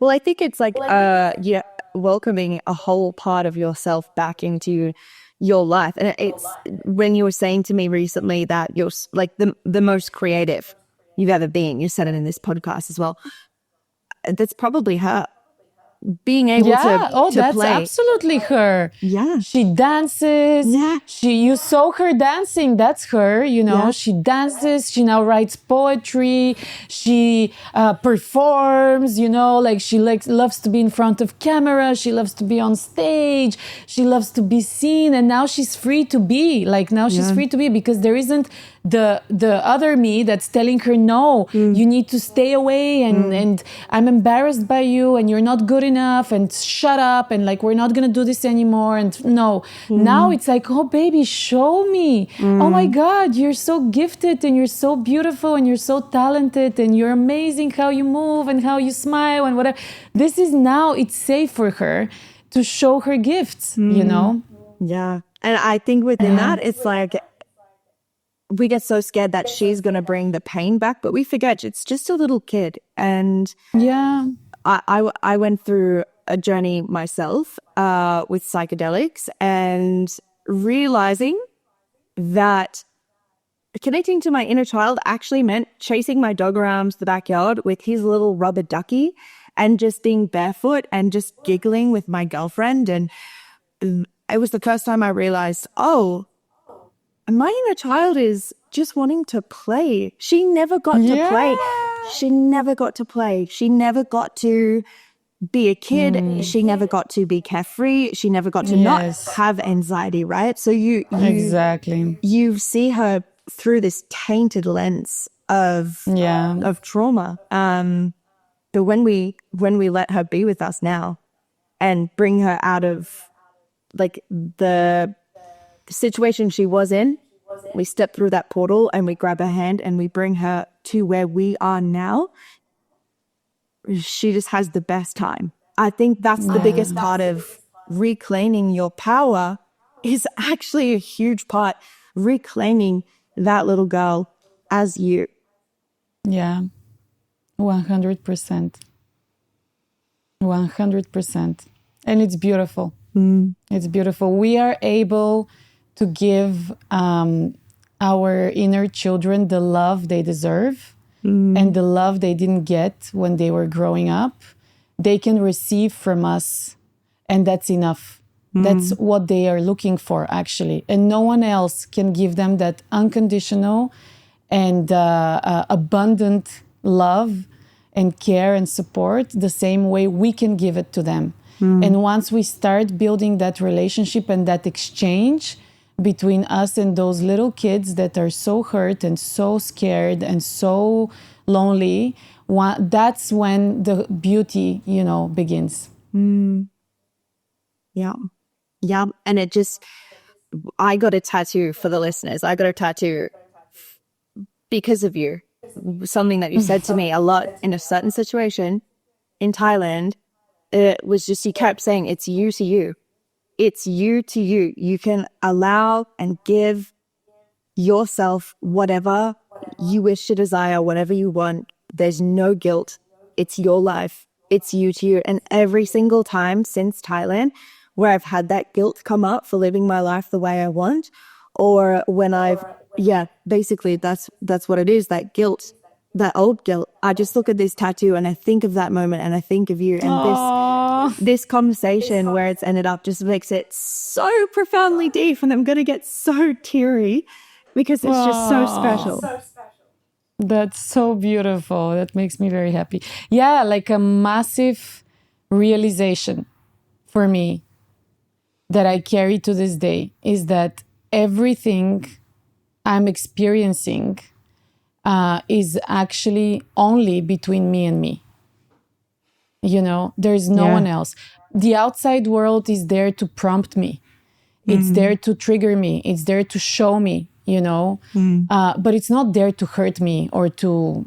Well, I think it's like welcoming a whole part of yourself back into your life. And it's when you were saying to me recently that you're like the most creative you've ever been. You said it in this podcast as well. That's probably her. Being able to that's play. absolutely her. Yeah. She dances. Yeah. You saw her dancing. That's her, Yeah. She dances. She now writes poetry. She performs, like she loves to be in front of camera. She loves to be on stage. She loves to be seen. And now she's free to be. Like, now she's free to be because there isn't the other me that's telling her, no, you need to stay away and I'm embarrassed by you and you're not good enough and shut up and like, we're not going to do this anymore. And no, now it's like, oh baby, show me. Oh my God, you're so gifted and you're so beautiful and you're so talented and you're amazing how you move and how you smile and whatever. This is now, it's safe for her to show her gifts, Yeah. And I think within that, it's like, we get so scared that she's going to bring the pain back, but we forget it's just a little kid. And yeah, I went through a journey myself with psychedelics and realizing that connecting to my inner child actually meant chasing my dog around the backyard with his little rubber ducky and just being barefoot and just giggling with my girlfriend. And it was the first time I realized, oh, my inner child is just wanting to play. She never got to play. She never got to play. She never got to be a kid. She never got to be carefree. She never got to not have anxiety, right? So you exactly. You see her through this tainted lens of trauma. But when we let her be with us now and bring her out of like the situation she was in, we step through that portal and we grab her hand and we bring her to where we are now. She just has the best time. I think that's the biggest part of reclaiming your power is actually a huge part, reclaiming that little girl as you. Yeah, 100%. 100%. And it's beautiful. It's beautiful. We are able to give our inner children the love they deserve and the love they didn't get when they were growing up. They can receive from us, and that's enough. That's what they are looking for, actually. And no one else can give them that unconditional and abundant love and care and support the same way we can give it to them. And once we start building that relationship and that exchange between us and those little kids that are so hurt and so scared and so lonely, that's when the beauty, begins. Yeah. Yeah. And I got a tattoo for the listeners. I got a tattoo because of you. Something that you said to me a lot in a certain situation in Thailand, it was just, you kept saying, it's you to you. It's you to you. You can allow and give yourself whatever you wish to desire, whatever you want. There's no guilt. It's your life. It's you to you. And every single time since Thailand where I've had that guilt come up for living my life the way I want, or when basically that's what it is, that guilt, that old guilt. I just look at this tattoo and I think of that moment and I think of you, and Aww. this conversation where it's ended up just makes it so profoundly deep, and I'm going to get so teary because it's just so special. That's so beautiful. That makes me very happy. Yeah, like a massive realization for me that I carry to this day is that everything I'm experiencing is actually only between me and me. There's no one else. The outside world is there to prompt me. It's there to trigger me. It's there to show me, but it's not there to hurt me or to,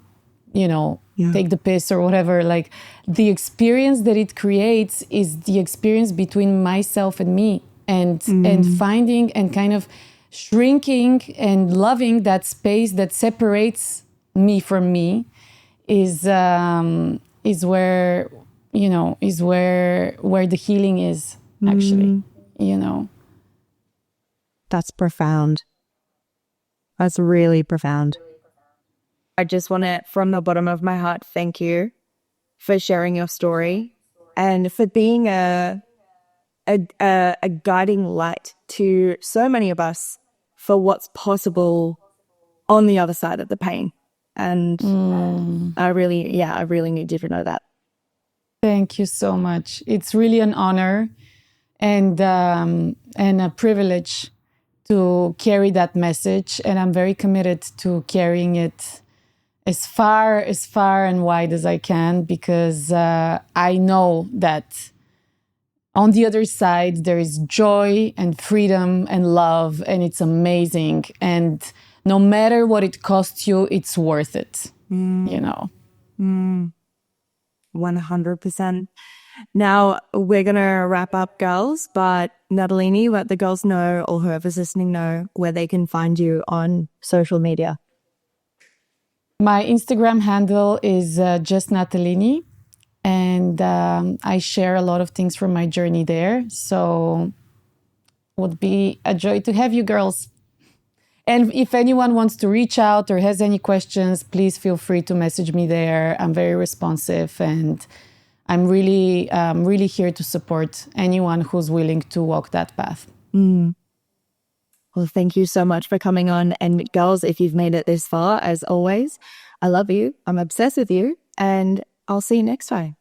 take the piss or whatever. Like, the experience that it creates is the experience between myself and me, and finding and kind of shrinking and loving that space that separates me from me is where, where the healing is actually, That's profound. That's really profound. I just want to, from the bottom of my heart, thank you for sharing your story and for being a guiding light to so many of us for what's possible on the other side of the pain. And I really need you to know that. Thank you so much. It's really an honor and a privilege to carry that message, and I'm very committed to carrying it as far and wide as I can, because I know that on the other side there is joy and freedom and love, and it's amazing. And no matter what it costs you, it's worth it. 100%. Now we're going to wrap up, girls, but Natalini, let the girls know, or whoever's listening know, where they can find you on social media. My Instagram handle is just Natalini, and I share a lot of things from my journey there. So it would be a joy to have you girls. And if anyone wants to reach out or has any questions, please feel free to message me there. I'm very responsive, and I'm really here to support anyone who's willing to walk that path. Well, thank you so much for coming on. And girls, if you've made it this far, as always, I love you. I'm obsessed with you. And I'll see you next time.